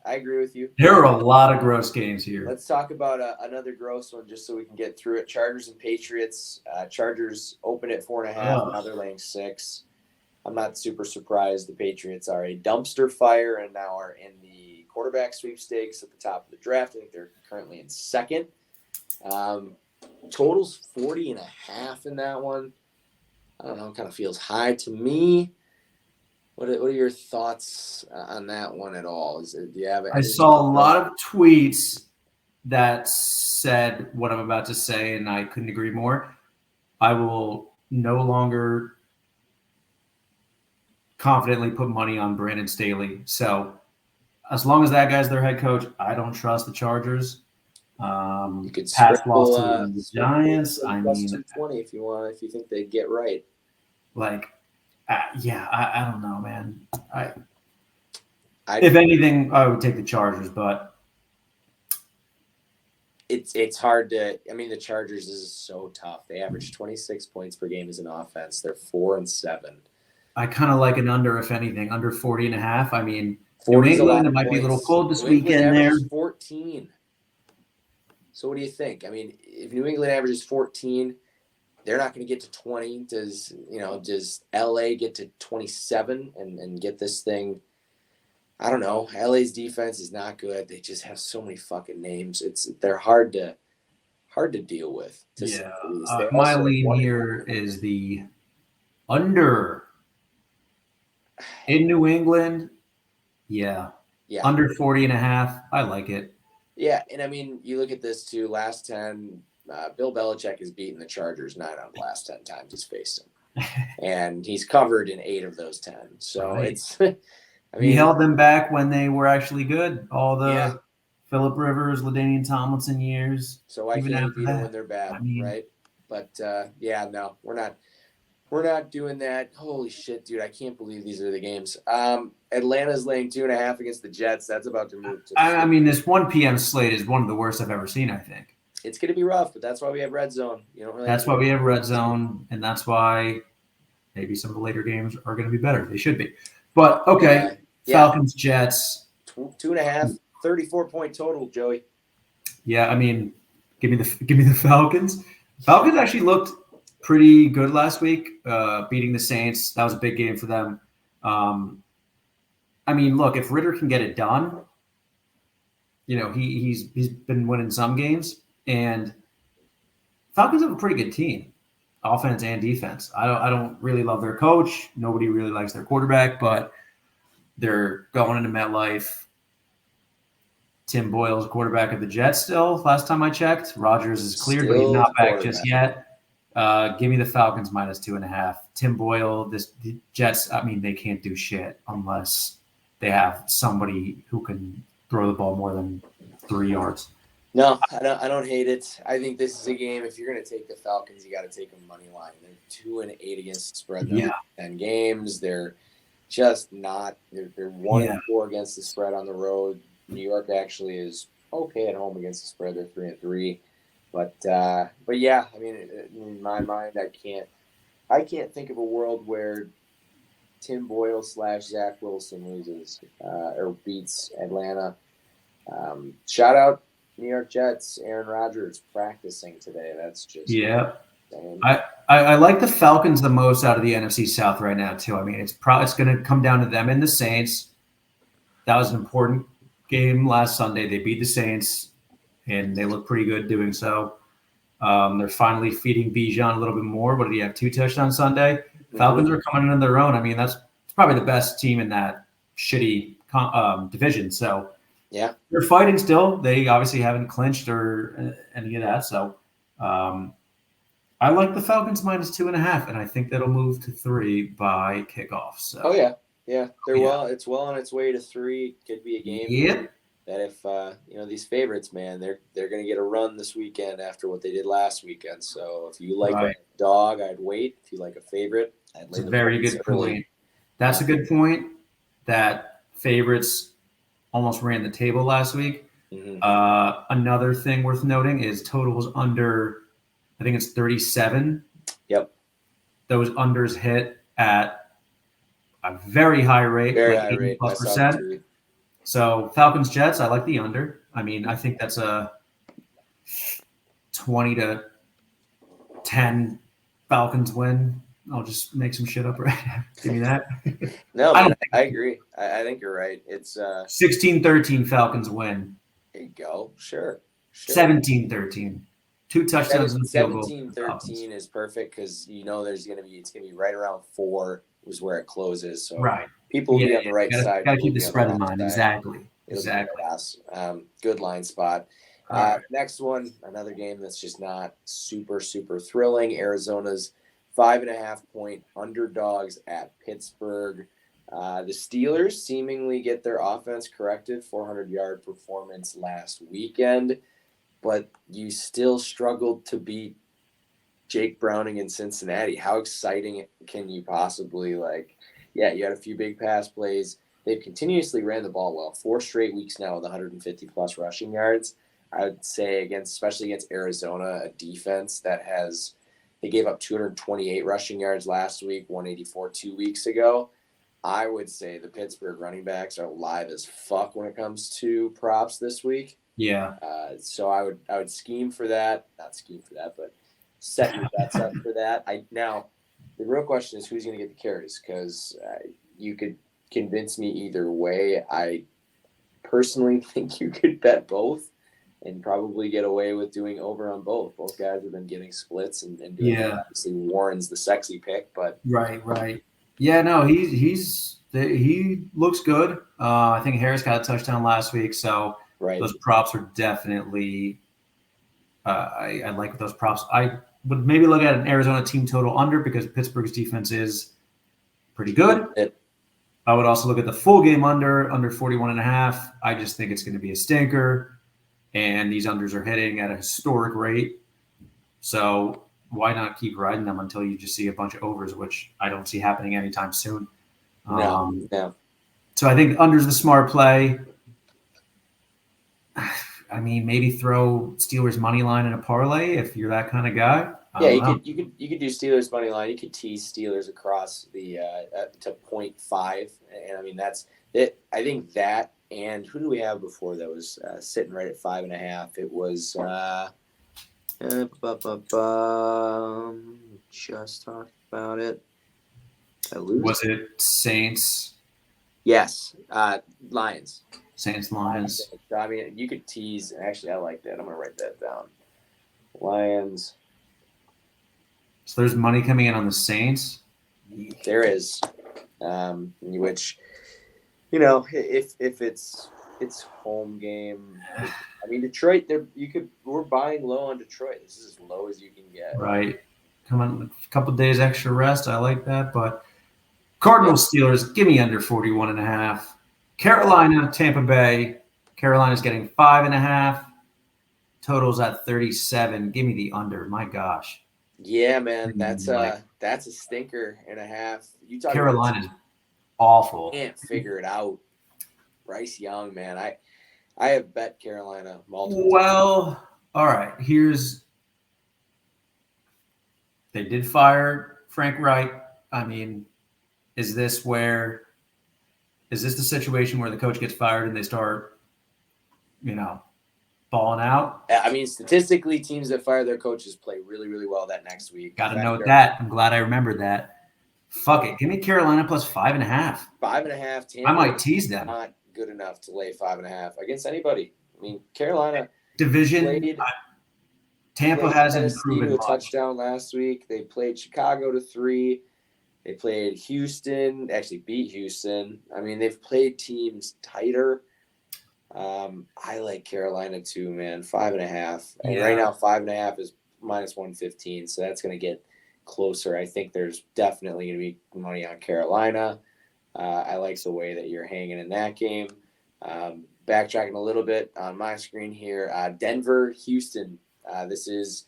agree with you. There are a lot of gross games here. Let's talk about another gross one just so we can get through it. Chargers and Patriots. Chargers open at 4.5. Now they're laying 6. I'm not super surprised. The Patriots are a dumpster fire and now are in the quarterback sweepstakes at the top of the draft. I think they're currently in 2nd. Totals 40.5 in that one. I don't know. It kind of feels high to me. What are your thoughts on that one at all? Do you have? I saw a lot of tweets that said what I'm about to say, and I couldn't agree more. I will no longer confidently put money on Brandon Staley. So as long as that guy's their head coach, I don't trust the Chargers. You could pass loss to the Giants. I mean, 220 if you want, if you think they get right. Like, I don't know, man. If anything, I would take the Chargers, but it's hard to. I mean, the Chargers is so tough. They average 26 points per game as an offense. They're 4-7. I kind of like an under, if anything, under 40.5. I mean, New England, it might be a little cold this weekend there. 14. So what do you think? I mean, if New England averages 14, they're not going to get to 20. Does LA get to 27 and get this thing? I don't know. LA's defense is not good. They just have so many fucking names. They're hard to deal with. My lean here is the under in New England. Yeah. Under 40.5. I like it. Yeah, and I mean, you look at this too. Last 10, Bill Belichick has beaten the Chargers 9 out of the last 10 times he's faced them, and he's covered in 8 of those 10. So it's. I mean, he held them back when they were actually good. All the Phillip Rivers, LaDainian Tomlinson years. So I can't beat them when they're bad, right? But no, we're not. We're not doing that. Holy shit, dude! I can't believe these are the games. Atlanta's laying 2.5 against the Jets. That's about to move. I mean, this 1 p.m. slate is one of the worst I've ever seen. I think it's going to be rough, but that's why we have Red Zone. You don't really. That's why we have Red Zone, and that's why maybe some of the later games are going to be better. They should be. But okay, Falcons, Jets. 2.5, 34-point total, Joey. Yeah, I mean, give me the Falcons. Falcons actually looked pretty good last week, beating the Saints. That was a big game for them. I mean, look, if Ritter can get it done, he's been winning some games, and Falcons have a pretty good team, offense and defense. I don't really love their coach. Nobody really likes their quarterback, but they're going into MetLife. Tim Boyle's quarterback of the Jets still. Last time I checked, Rodgers is cleared, but he's not back just yet. Give me the Falcons minus 2.5. Tim Boyle, the Jets, I mean, they can't do shit unless they have somebody who can throw the ball more than 3 yards. No, I don't hate it. I think this is a game. If you're going to take the Falcons, you got to take them money line. They're 2-8 against the spread. They're 10 games. They're just not. They're 1-4 against the spread on the road. New York actually is okay at home against the spread. They're 3-3. But yeah, I mean, in my mind, I can't think of a world where Tim Boyle / Zach Wilson loses or beats Atlanta. Shout out New York Jets, Aaron Rodgers practicing today. That's just insane. I like the Falcons the most out of the NFC South right now too. I mean, it's going to come down to them and the Saints. That was an important game last Sunday. They beat the Saints. And they look pretty good doing so. They're finally feeding Bijan a little bit more. What did he have? 2 touchdowns Sunday? Falcons are coming into their own. I mean, that's probably the best team in that shitty division. So, they're fighting still. They obviously haven't clinched or any of that. So, I like the Falcons -2.5, and I think that'll move to 3 by kickoff. So. Oh yeah, they're Yeah. well. It's well on its way to 3. Could be a game Yep. that if these favorites, man, they're gonna get a run this weekend after what they did last weekend. So if you like Right. a dog, I'd wait. If you like a favorite, I'd It's lay a the very points good early. point. That's a good point. That favorites almost ran the table last week. Mhm. Another thing worth noting is totals under, I think it's 37. Yep, Those unders hit at a very high rate, very like high rate. I saw +80%. the tweet. So Falcons Jets, I like the under. I mean, I think that's a 20-10 Falcons win. I'll just make some shit up right now. Give me that. No, I don't man, I agree. I think you're right. It's 16-13 Falcons win. there you go. Sure. 17-13. 2 touchdowns and a field goal. 17-13 is perfect because it's gonna be right around 4 is where it closes. So Right. people will be on the right gotta, side. Gotta people keep the will be on spread in wrong mind. side. Exactly. It'll be Exactly. chaos. Good line spot. All right. Next one, another game that's just not super, super thrilling. Arizona's 5.5-point underdogs at Pittsburgh. The Steelers seemingly get their offense corrected, 400-yard performance last weekend, but you still struggled to beat Jake Browning in Cincinnati. How exciting can you possibly you had a few big pass plays. They've continuously ran the ball well, 4 straight weeks now with 150-plus rushing yards. I would say especially against Arizona, a defense that they gave up 228 rushing yards last week, 184 2 weeks ago. I would say the Pittsburgh running backs are live as fuck when it comes to props this week. Yeah. So I would scheme for that. Not scheme for that, but set your bets up for that. Now, the real question is who's going to get the carries, because you could convince me either way. I personally think you could bet both and probably get away with doing over on both. Both guys have been getting splits and doing it. Obviously Warren's the sexy pick, but Right. Yeah, no, he looks good. I think Harris got a touchdown last week, so right. those props are definitely. I like those props. I would maybe look at an Arizona team total under because Pittsburgh's defense is pretty good. I would also look at the full game under 41.5. I just think it's going to be a stinker, and these unders are hitting at a historic rate. So why not keep riding them until you just see a bunch of overs, which I don't see happening anytime soon. No. So I think under's the smart play. I mean, maybe throw Steelers money line in a parlay if you're that kind of guy. Yeah, you could do Steelers money line. You could tease Steelers across the to 0.5, and I mean that's it. I think that, and who do we have before that was sitting right at 5.5? It was just talked about it. Did I lose? Was it Saints? Yes, Lions. Saints Lions. So, I mean, you could tease. Actually, I like that. I'm gonna write that down. Lions. So there's money coming in on the Saints. There is, which, if it's home game, I mean Detroit. We're buying low on Detroit. This is as low as you can get. Right. Come on, a couple days extra rest. I like that. But Cardinals Steelers, give me under 41.5. Carolina Tampa Bay. Carolina's getting 5.5. Totals at 37. Give me the under. My gosh. Yeah, man, that's a stinker and a half. You talk Carolina's awful. Can't figure it out. Bryce Young, man, I have bet Carolina multiple. Well, all right. They did fire Frank Reich. I mean, is this the situation where the coach gets fired and they start, balling out? I mean, statistically, teams that fire their coaches play really, really well that next week. Got to note that. I'm glad I remembered that. Fuck it. Give me Carolina plus 5.5. 5.5. Tampa, I might tease them. Not good enough to lay 5.5 against anybody. I mean, Carolina division. Tampa hasn't proven a touchdown last week. They played Chicago to 3. They played Houston. Actually, beat Houston. I mean, they've played teams tighter. I like Carolina too, man. 5.5. And right now, 5.5 is minus 115. So that's going to get closer. I think there's definitely going to be money on Carolina. I like the way that you're hanging in that game. Backtracking a little bit on my screen here, Denver, Houston. This is,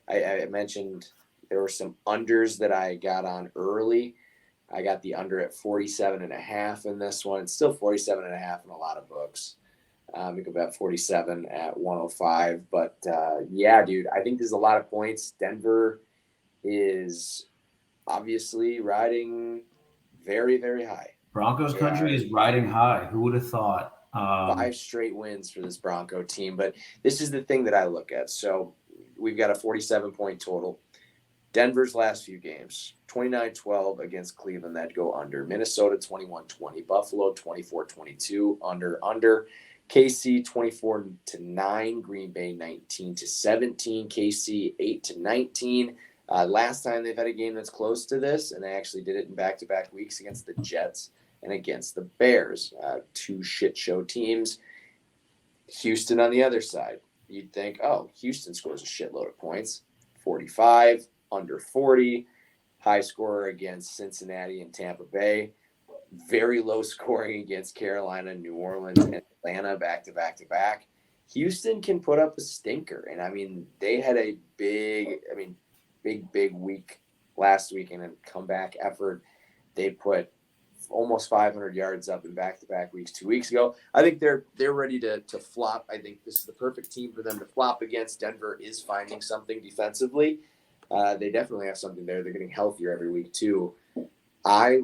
I mentioned there were some unders that I got on early. I got the under at 47.5 in this one. It's still 47.5 in a lot of books. We go bet 47 at 105. But yeah, dude, I think there's a lot of points. Denver is obviously riding very, very high. Broncos country is riding high. Who would have thought? 5 straight wins for this Bronco team. But this is the thing that I look at. So we've got a 47-point total. Denver's last few games, 29-12 against Cleveland, that go under. Minnesota 21-20, Buffalo 24-22, under. KC 24-9, Green Bay 19-17, KC 8-19. Last time they've had a game that's close to this, and they actually did it in back-to-back weeks against the Jets and against the Bears, 2 shit show teams. Houston on the other side, you'd think, oh, Houston scores a shitload of points, 45. Under 40, high scorer against Cincinnati and Tampa Bay, very low scoring against Carolina, New Orleans, and Atlanta back. Houston can put up a stinker. And I mean, they had a big week last week and a comeback effort. They put almost 500 yards up in back-to-back weeks 2 weeks ago. I think they're ready to flop. I think this is the perfect team for them to flop against. Denver is finding something defensively. They definitely have something there. They're getting healthier every week too. I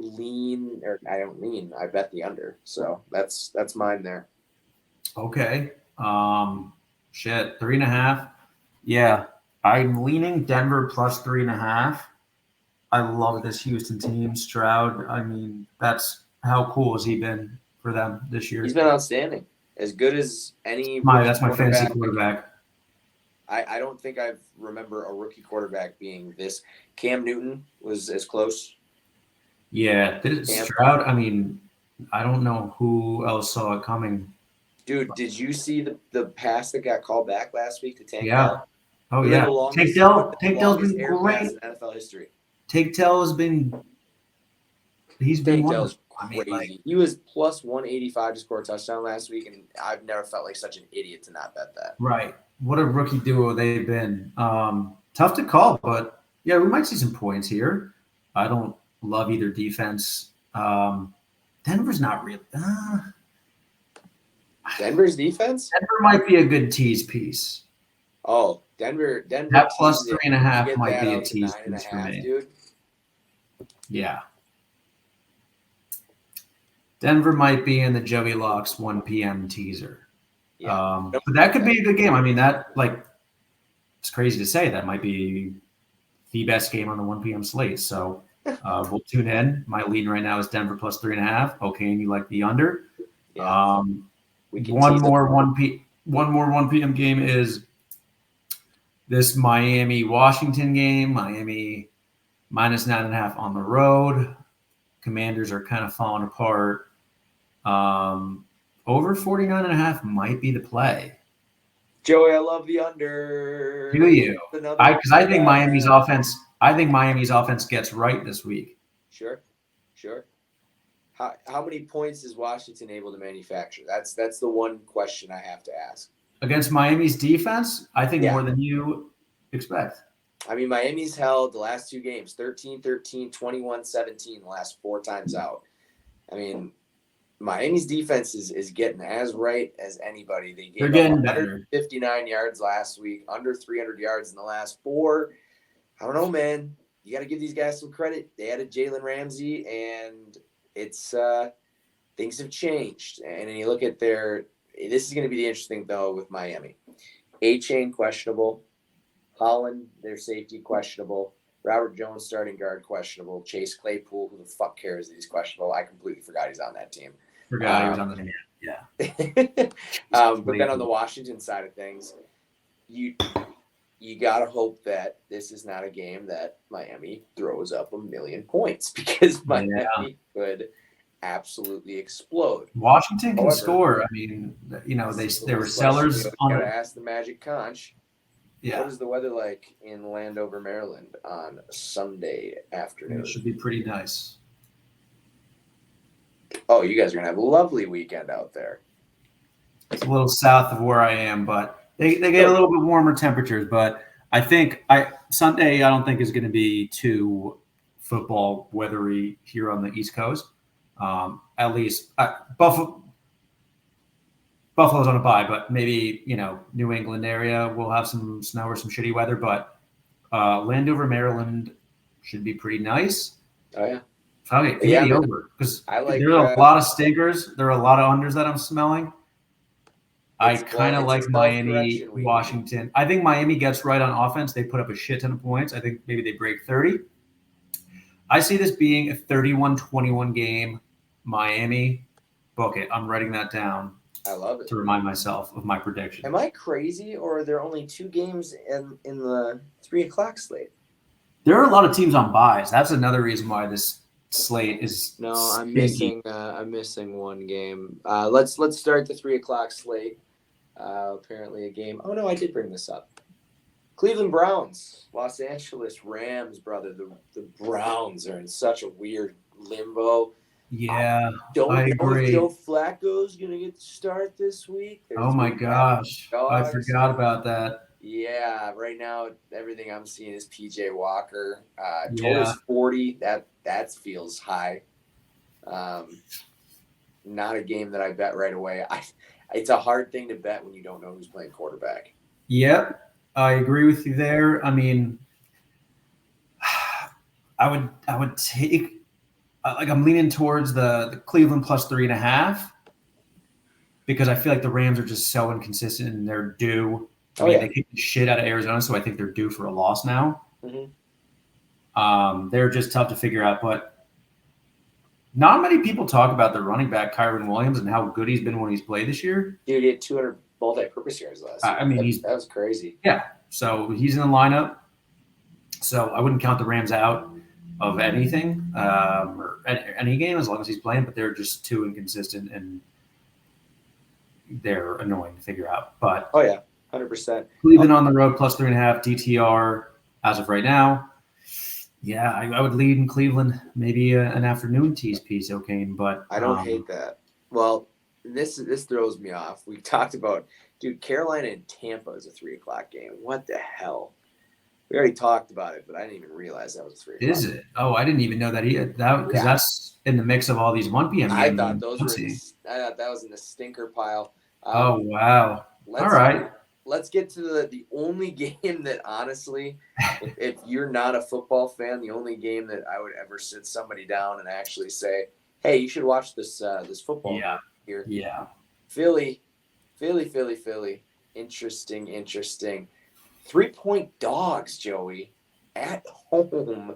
bet the under. So that's mine there. Okay. 3.5. Yeah. I'm leaning Denver plus 3.5. I love this Houston team. Stroud, I mean, that's how cool has he been for them this year? He's been outstanding. As good as any. That's my fantasy quarterback. I don't think I remember a rookie quarterback being this. Cam Newton was as close. Yeah, Stroud, I mean, I don't know who else saw it coming. Dude, did you see the pass that got called back last week to Tank Yeah. Dell? Oh, yeah. Tank Dell's been great. In NFL history. Tank Dell has been – he's been Dell's crazy. He was plus 185 to score a touchdown last week, and I've never felt like such an idiot to not bet that. Right. What a rookie duo they've been. Tough to call, but, yeah, we might see some points here. I don't love either defense. Denver's not really Denver's defense? Denver might be a good tease piece. Oh, Denver. That plus 3.5 might be a tease piece for me. Dude. Yeah. Denver might be in the Joey Locks 1 p.m. teaser. Yeah. But that could be a good game. I mean, it's crazy to say that might be the best game on the 1 p.m. slate. So we'll tune in. My lead right now is Denver plus 3.5. Okay, and you like the under. Yeah. One more 1 p.m. game is this Miami-Washington game. Miami minus 9.5 on the road. Commanders are kind of falling apart. Over 49.5 might be the play. Joey, I love the under. Do you? Because I think Miami's offense. I think Miami's offense gets right this week. Sure. How many points is Washington able to manufacture? That's the one question I have to ask. Against Miami's defense, I think more than you expect. I mean, Miami's held the last 2 games, 13-13, 21-17 the last 4 times out. I mean, Miami's defense is getting as right as anybody. They're getting 159 yards last week, under 300 yards in the last 4. I don't know, man. You got to give these guys some credit. They added Jalen Ramsey, and it's things have changed. And then you look at this is going to be the interesting, though, with Miami. A-Chain questionable. Holland, their safety, questionable. Robert Jones, starting guard, questionable. Chase Claypool, who the fuck cares that he's questionable? I completely forgot he's on that team. Forgot he was on the team. Yeah. But then on the Washington side of things, you got to hope that this is not a game that Miami throws up 1,000,000 points, because Miami could absolutely explode. Washington can score. I mean, they were sellers on Got to ask the Magic Conch. Yeah, What is the weather like in Landover, Maryland on Sunday afternoon? it should be pretty nice. Oh, you guys are gonna have a lovely weekend out there. It's a little south of where I am, but they get a little bit warmer temperatures. But I think Sunday I don't think is going to be too football weathery here on the East Coast. At least Buffalo's on a bye, but maybe New England area will have some snow or some shitty weather. But Landover, Maryland should be pretty nice. Oh yeah. Okay, Yeah, maybe man. over because I like, there are a lot of stinkers. There are a lot of unders that I'm smelling. I It's kind of both- like it's both Miami, direction week. Washington. I think Miami gets right on offense. They put up a shit ton of points. I think maybe they break 30. I see this being a 31-21 game. Miami, book it. I'm writing that down I love it. to remind myself of my prediction. Am I crazy, or are there only 2 games in the 3:00 slate? There are a lot of teams on buys. That's another reason why this slate is No, I'm stinky. missing one game. Let's start the 3:00 slate. Apparently a game. Oh no, I did bring this up. Cleveland Browns, Los Angeles Rams, brother. The Browns are in such a weird limbo. Yeah, Don't I know agree. if Joe Flacco's gonna get to start this week. Oh my There's gosh. I dogs. forgot about that. Yeah, right now everything I'm seeing is PJ Walker. Yeah. Total's 40. That feels high. Not a game that I bet right away. It's a hard thing to bet when you don't know who's playing quarterback. Yep, I agree with you there. I mean, I would take I'm leaning towards the Cleveland plus 3.5 because I feel like the Rams are just so inconsistent and they're due. I mean, they kicked the shit out of Arizona, so I think they're due for a loss now. Mhm. They're just tough to figure out, but not many people talk about the running back Kyron Williams and how good he's been when he's played this year. Dude, he had 200 multi-purpose yards last year. I mean, that was crazy. Yeah, so he's in the lineup. So I wouldn't count the Rams out of anything or any game as long as he's playing, but they're just too inconsistent and they're annoying to figure out. But Oh yeah, 100%. Cleveland on the road plus 3.5 DTR as of right now. Yeah, I would lead in Cleveland. Maybe an afternoon tease piece, O'Kane, but I don't hate that. Well, this throws me off. We talked about, dude, Carolina and Tampa is a 3:00 game. What the hell? We already talked about it, but I didn't even realize that was 3:00. Is it? Oh, I didn't even know that he had that because that's in the mix of all these 1 p.m. I games. thought I thought that was in the stinker pile. Oh wow! Let's, All right. Let's get to the only game that honestly, if you're not a football fan, the only game that I would ever sit somebody down and actually say, "Hey, you should watch this football Yeah. here." Yeah. Philly. Interesting. 3-point dogs, Joey, at home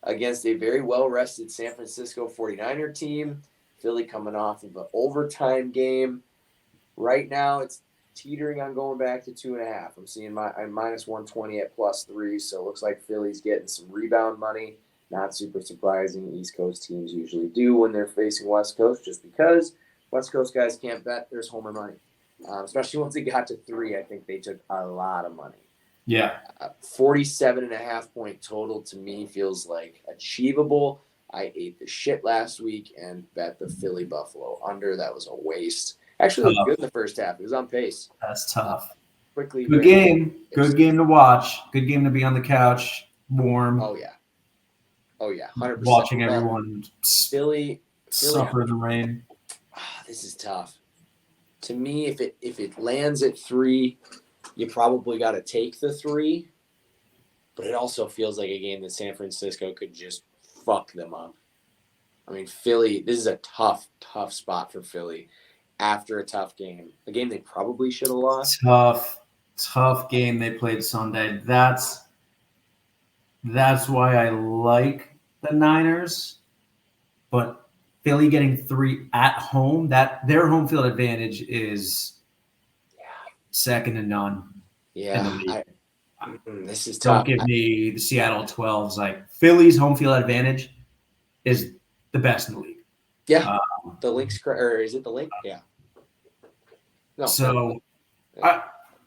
against a very well-rested San Francisco 49er team. Philly coming off of an overtime game. Right now, it's teetering on going back to 2.5. I'm seeing I'm minus 120 at plus 3, so it looks like Philly's getting some rebound money. Not super surprising. East Coast teams usually do when they're facing West Coast, just because West Coast guys can't bet there's homer money. Especially once it got to 3, I think they took a lot of money. Yeah. 47.5 point total to me feels like achievable. I ate the shit last week and bet the Philly Buffalo under. That was a waste. Actually, looked good in the first half. It was on pace. That's tough. Quickly. Good game. Good game to watch. Good game to be on the couch, warm, Oh yeah. 100%. watching everyone Philly. suffer in the rain. This is tough. To me, if it lands at 3, you probably got to take the 3. But it also feels like a game that San Francisco could just fuck them up. I mean, Philly. This is a tough spot for Philly after a tough game. A game they probably should have lost. Tough game they played Sunday. That's why I like the Niners. But Philly getting 3 at home, that their home field advantage is second to none. Yeah, this is Don't tough. give me the Seattle 12s. Like Philly's home field advantage is the best in the league. The Lynx, or is it the Lynx? Yeah. No. So,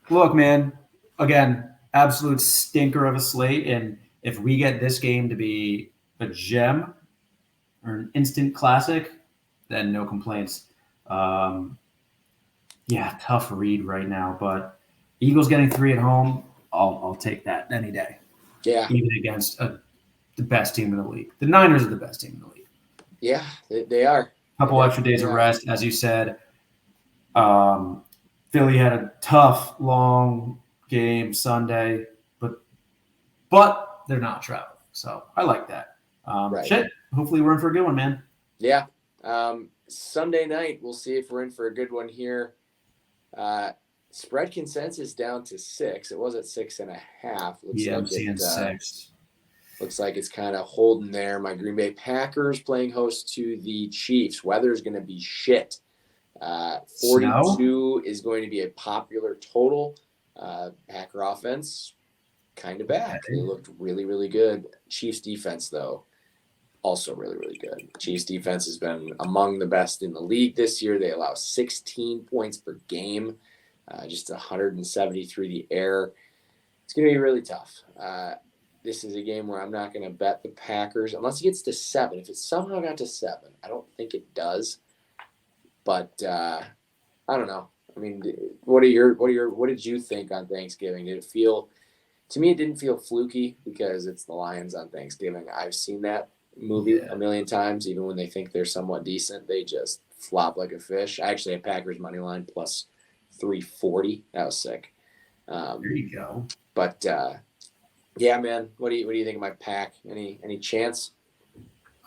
look, man. Again, absolute stinker of a slate. And if we get this game to be a gem or an instant classic, then no complaints. Yeah, tough read right now, but Eagles getting 3 at home, I'll take that any day. Yeah. Even against the best team in the league. The Niners are the best team in the league. Yeah, they are. Couple extra days of rest, as you said. Philly had a tough, long game Sunday, but they're not traveling, so I like that. Right. Shit, hopefully we're in for a good one, man. Yeah. Sunday night, we'll see if we're in for a good one here. Spread consensus down to 6. It was at 6.5. I'm seeing 6. Looks like it's kind of holding there. My Green Bay Packers playing host to the Chiefs. Weather's going to be shit. 42 is going to be a popular total. Packer offense, kind of bad. They looked really, really good. Chiefs defense, though, also really, really good. Chiefs defense has been among the best in the league this year. They allow 16 points per game, just 170 through the air. It's going to be really tough. This is a game where I'm not going to bet the Packers unless it gets to 7. If it somehow got to 7, I don't think it does. But I don't know. I mean, what did you think on Thanksgiving? Did it feel? To me, it didn't feel fluky because it's the Lions on Thanksgiving. I've seen that movie a million times. Even when they think they're somewhat decent, they just flop like a fish. I actually had Packers money line plus 340. That was sick. There you go. But yeah, man, what do you think of my pack? Any chance?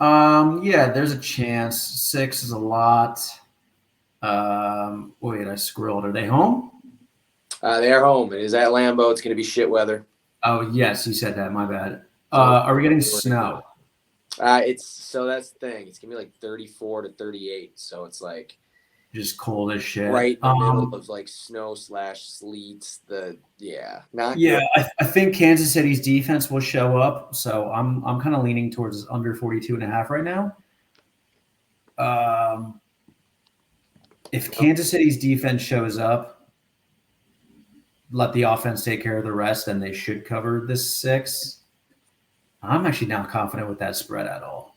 Yeah, there's a chance. 6 is a lot. Wait, I scrolled. Are they home? They are home. It is at Lambeau. It's going to be shit weather. Oh, yes, you said that. My bad. Are we getting snow? That's the thing. It's going to be like 34 to 38. So it's like just cold as shit. Right in the middle of like snow/sleet. I think Kansas City's defense will show up. So I'm kind of leaning towards under 42.5 right now. If Kansas City's defense shows up, let the offense take care of the rest, and they should cover this 6. I'm actually not confident with that spread at all.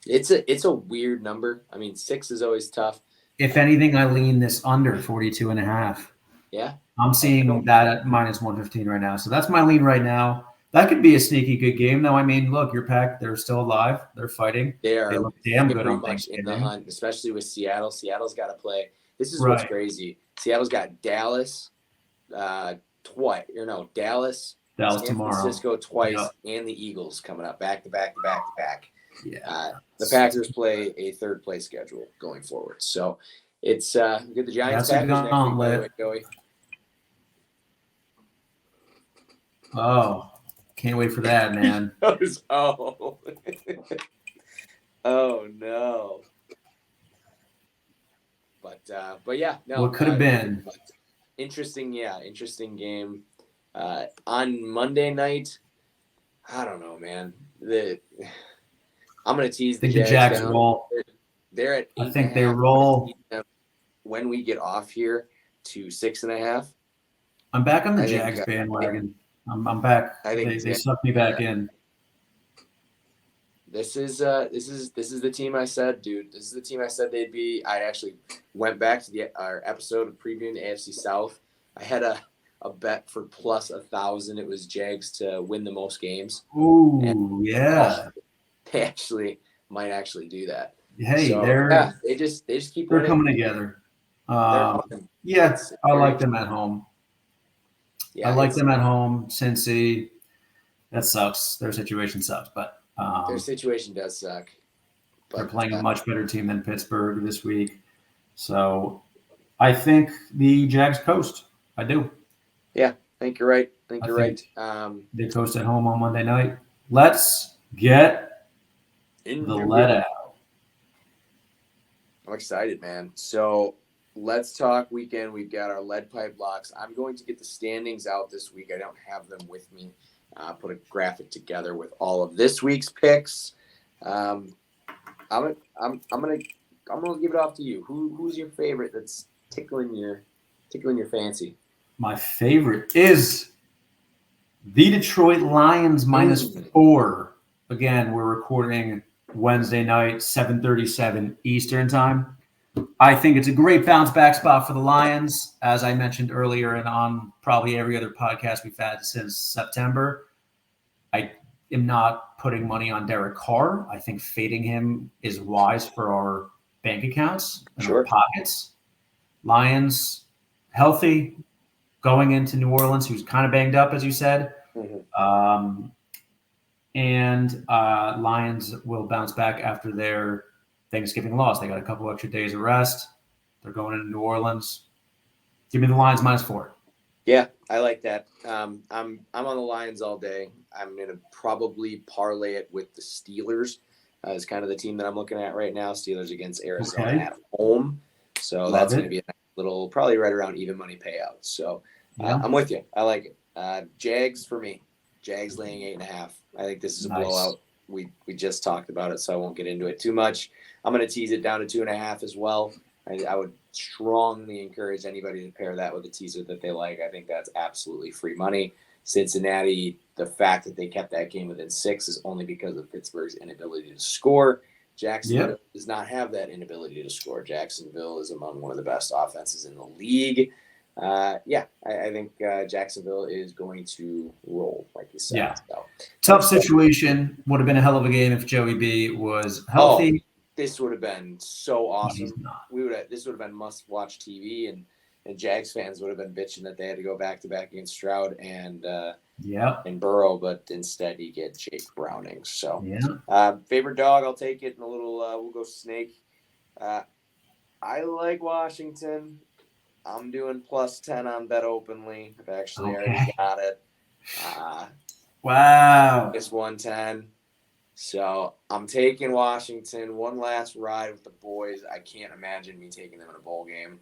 It's a weird number. I mean, 6 is always tough. If anything, I lean this under 42.5. Yeah. I'm seeing that at minus 115 right now. So that's my lean right now. That could be a sneaky good game, though. I mean, look, your Pack, they're still alive. They're fighting. They look damn good on much Thanksgiving. in the hunt, especially with Seattle. Seattle's got to play. This is what's crazy. Seattle's got Dallas twice. Dallas San tomorrow. Francisco twice, and the Eagles coming up back to back to back to back. Yeah. The Packers play a third place schedule going forward. So it's we get the Giants Packers next week, by the way, Joey. Oh, can't wait for that, man. Oh no. But yeah, no. What could have been? Interesting game. On Monday night, I don't know, man. I'm gonna tease the Jags down. roll. They're at 8.5. I think they roll when we get off here to 6.5. I'm back on the Jags bandwagon. I'm back. I think they sucked me back in. This is the team I said, dude. This is the team I said they'd be. I actually went back to our episode of previewing the AFC South. I had a bet for plus 1,000. It was Jags to win the most games. Ooh, and yeah. They might actually do that. Hey, they just keep. They're coming together. Yes, I like them at home. Yeah, I like them at home. Cincy, that sucks. Their situation sucks, but their situation does suck. But they're playing a much better team than Pittsburgh this week, so I think the Jags coast. I do. Yeah, I think you're right. I think you're right. They coast at home on Monday night. Let's get the let out. I'm excited, man. So let's talk weekend. We've got our lead pipe locks. I'm going to get the standings out this week. I don't have them with me. Put a graphic together with all of this week's picks. I'm gonna give it off to you. Who's your favorite that's tickling your fancy? My favorite is The Detroit Lions -4. Again, we're recording Wednesday night, 7:37 Eastern time. I think it's a great bounce back spot for the Lions. As I mentioned earlier and on probably every other podcast we've had since September, I am not putting money on Derek Carr. I think fading him is wise for our bank accounts and our pockets. Lions healthy going into New Orleans, who's kind of banged up, as you said. And Lions will bounce back after their Thanksgiving loss. They got a couple extra days of rest. They're going into New Orleans. Give me the Lions -4. Yeah, I like that. I'm on the Lions all day. I'm gonna probably parlay it with the Steelers as kind of the team that I'm looking at right now. Steelers against Arizona at home, so that's gonna be a little, probably right around even money payout. So I'm with you. I like it. Jags for me. Jags laying 8.5. I think this is a blowout. We just talked about it, so I won't get into it too much. I'm going to tease it down to 2.5 as well. I would strongly encourage anybody to pair that with a teaser that they like. I think that's absolutely free money. Cincinnati, the fact that they kept that game within 6 is only because of Pittsburgh's inability to score. Jacksonville does not have that inability to score. Jacksonville is among one of the best offenses in the league. I think Jacksonville is going to roll, like you said. Yeah. So, tough situation. Would have been a hell of a game if Joey B was healthy. This would have been so awesome. This would have been must-watch TV, and Jags fans would have been bitching that they had to go back-to-back against Stroud and Burrow, but instead you get Jake Browning. So, favorite dog, I'll take it in a little. We'll go snake. I like Washington. I'm doing +10 on Bet Openly. I've actually already got it. Wow. It's 110. So I'm taking Washington. One last ride with the boys. I can't imagine me taking them in a bowl game.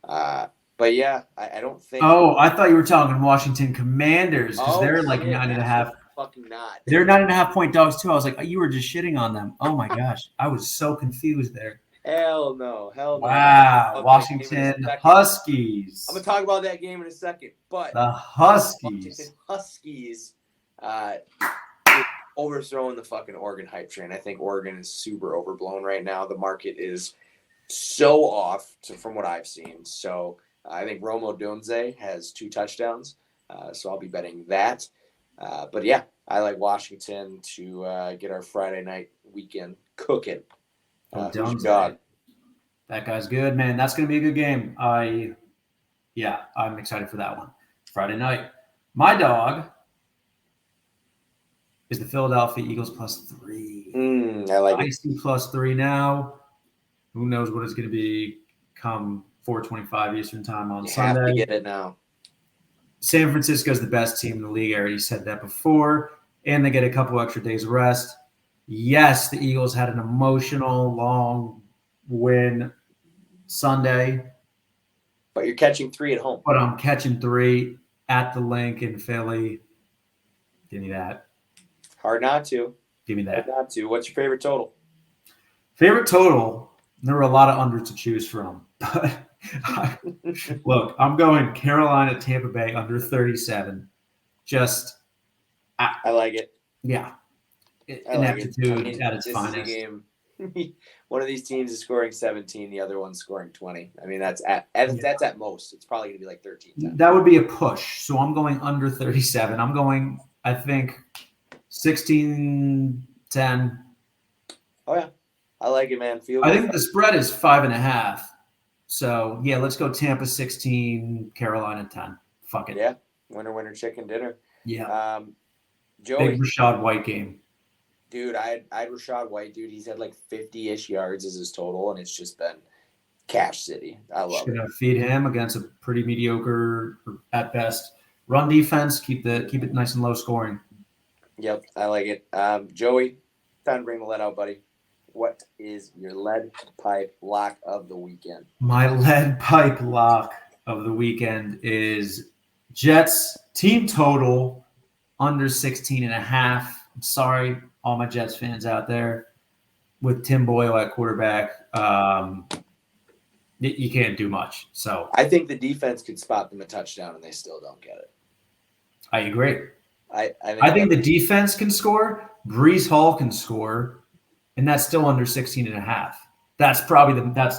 But yeah, I don't think. Oh, I thought you were talking Washington Commanders because they're like 9.5. Fucking not. They're 9.5-point dogs too. I was like, you were just shitting on them. Oh my gosh, I was so confused there. Hell no. Wow, Washington Huskies. I'm gonna talk about that game in a second, but the Huskies overthrowing the fucking Oregon hype train. I think Oregon is super overblown right now. The market is so off from what I've seen. So I think Romo Odunze has 2 touchdowns. So I'll be betting that. But yeah, I like Washington to get our Friday night weekend cooking. That guy's good, man. That's going to be a good game. I'm excited for that one. Friday night. My dog is the Philadelphia Eagles +3. I like it. I see +3 now. Who knows what it's going to be come 4:25 Eastern time on Sunday. Have to get it now. San Francisco is the best team in the league. I already said that before. And they get a couple extra days of rest. Yes, the Eagles had an emotional, long win Sunday. But you're catching 3 at home. But I'm catching 3 at the Link in Philly. Give me that. Hard not to. Give me that. Hard not to. What's your favorite total? Favorite total? There were a lot of unders to choose from. But look, I'm going Carolina, Tampa Bay under 37. I like it. Yeah. Ineptitude at its finest. Game. One of these teams is scoring 17, the other one's scoring 20. I mean, that's at most. It's probably going to be like 13. That would be a push. So I'm going under 37. I'm going, I think, 16-10. Oh, yeah. I like it, man. I think the spread is 5.5. So, yeah, let's go Tampa 16, Carolina 10. Fuck it. Yeah. Winner, chicken dinner. Yeah. Joey. Big Rachaad White game. Dude, I had Rachaad White, dude. He's had like 50-ish yards as his total, and it's just been cash city. I love it. Feed him against a pretty mediocre, at best, run defense. Keep it nice and low scoring. Yep, I like it. Joey, time to bring the lead out, buddy. What is your lead pipe lock of the weekend? My lead pipe lock of the weekend is Jets team total under 16.5. I'm sorry, all my Jets fans out there. With Tim Boyle at quarterback, you can't do much. So I think the defense could spot them a touchdown, and they still don't get it. I agree. I think the defense can score. Brees Hall can score, and that's still under 16 and a half. That's probably that's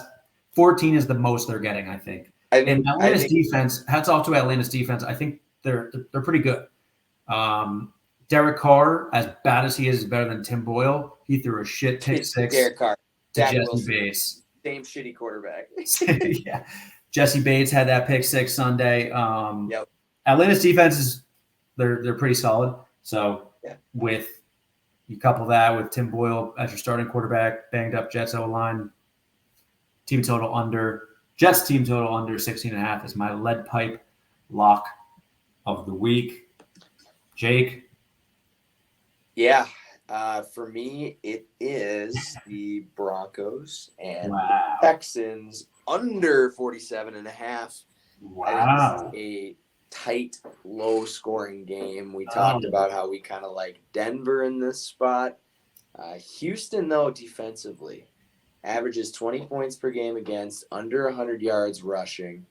14 is the most they're getting, I think. And Atlanta's defense, hats off to Atlanta's defense. I think they're pretty good. Derek Carr, as bad as he is better than Tim Boyle. He threw a shit pick six Derek Carr, to Jesse Bates. Same shitty quarterback. Yeah, Jesse Bates had that pick six Sunday. Yep. Atlanta's defense is they're pretty solid. So with you couple that with Tim Boyle as your starting quarterback, banged up Jets O-line, Jets team total under 16.5 is my lead pipe lock of the week. Jake? Yeah. For me, it is the Broncos and Texans under 47.5. Wow. A tight, low-scoring game. We talked about how we kind of like Denver in this spot. Houston, though, defensively, averages 20 points per game against, under 100 yards rushing.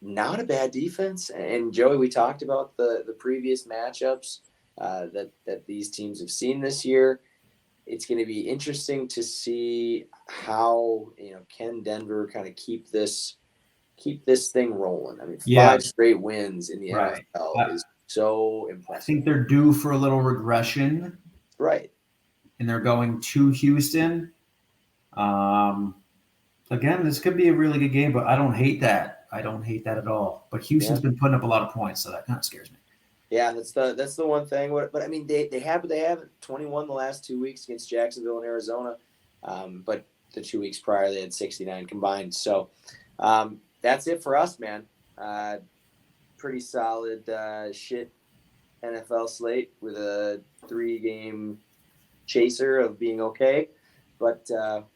Not a bad defense. And, Joey, we talked about the previous matchups that these teams have seen this year. It's going to be interesting to see how, can Denver kind of keep this thing rolling. I mean, 5 straight wins in the NFL is so impressive. I think they're due for a little regression. Right. And they're going to Houston. Again, this could be a really good game, but I don't hate that. I don't hate that at all. But Houston's been putting up a lot of points, so that kind of scares me. Yeah, that's the one thing. But I mean, they have 21 the last 2 weeks against Jacksonville and Arizona. But the 2 weeks prior, they had 69 combined. So, that's it for us, man. Pretty solid shit NFL slate with a 3-game chaser of being okay. But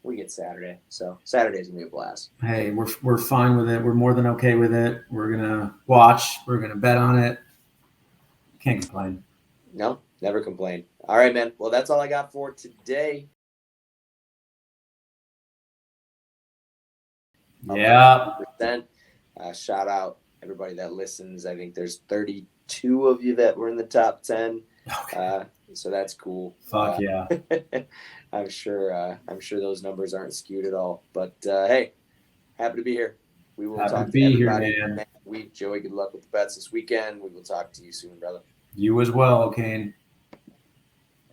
we get Saturday. So Saturday's going to be a blast. Hey, we're fine with it. We're more than okay with it. We're going to watch. We're going to bet on it. Can't complain. No, never complain. All right, man. Well, that's all I got for today. Yeah. Shout out everybody that listens. I think there's 32 of you that were in the top 10. Okay. So that's cool. Fuck yeah. I'm sure those numbers aren't skewed at all. But hey, happy to be here. We will talk to everybody next week. Joey, good luck with the bets this weekend. We will talk to you soon, brother. You as well, Kane.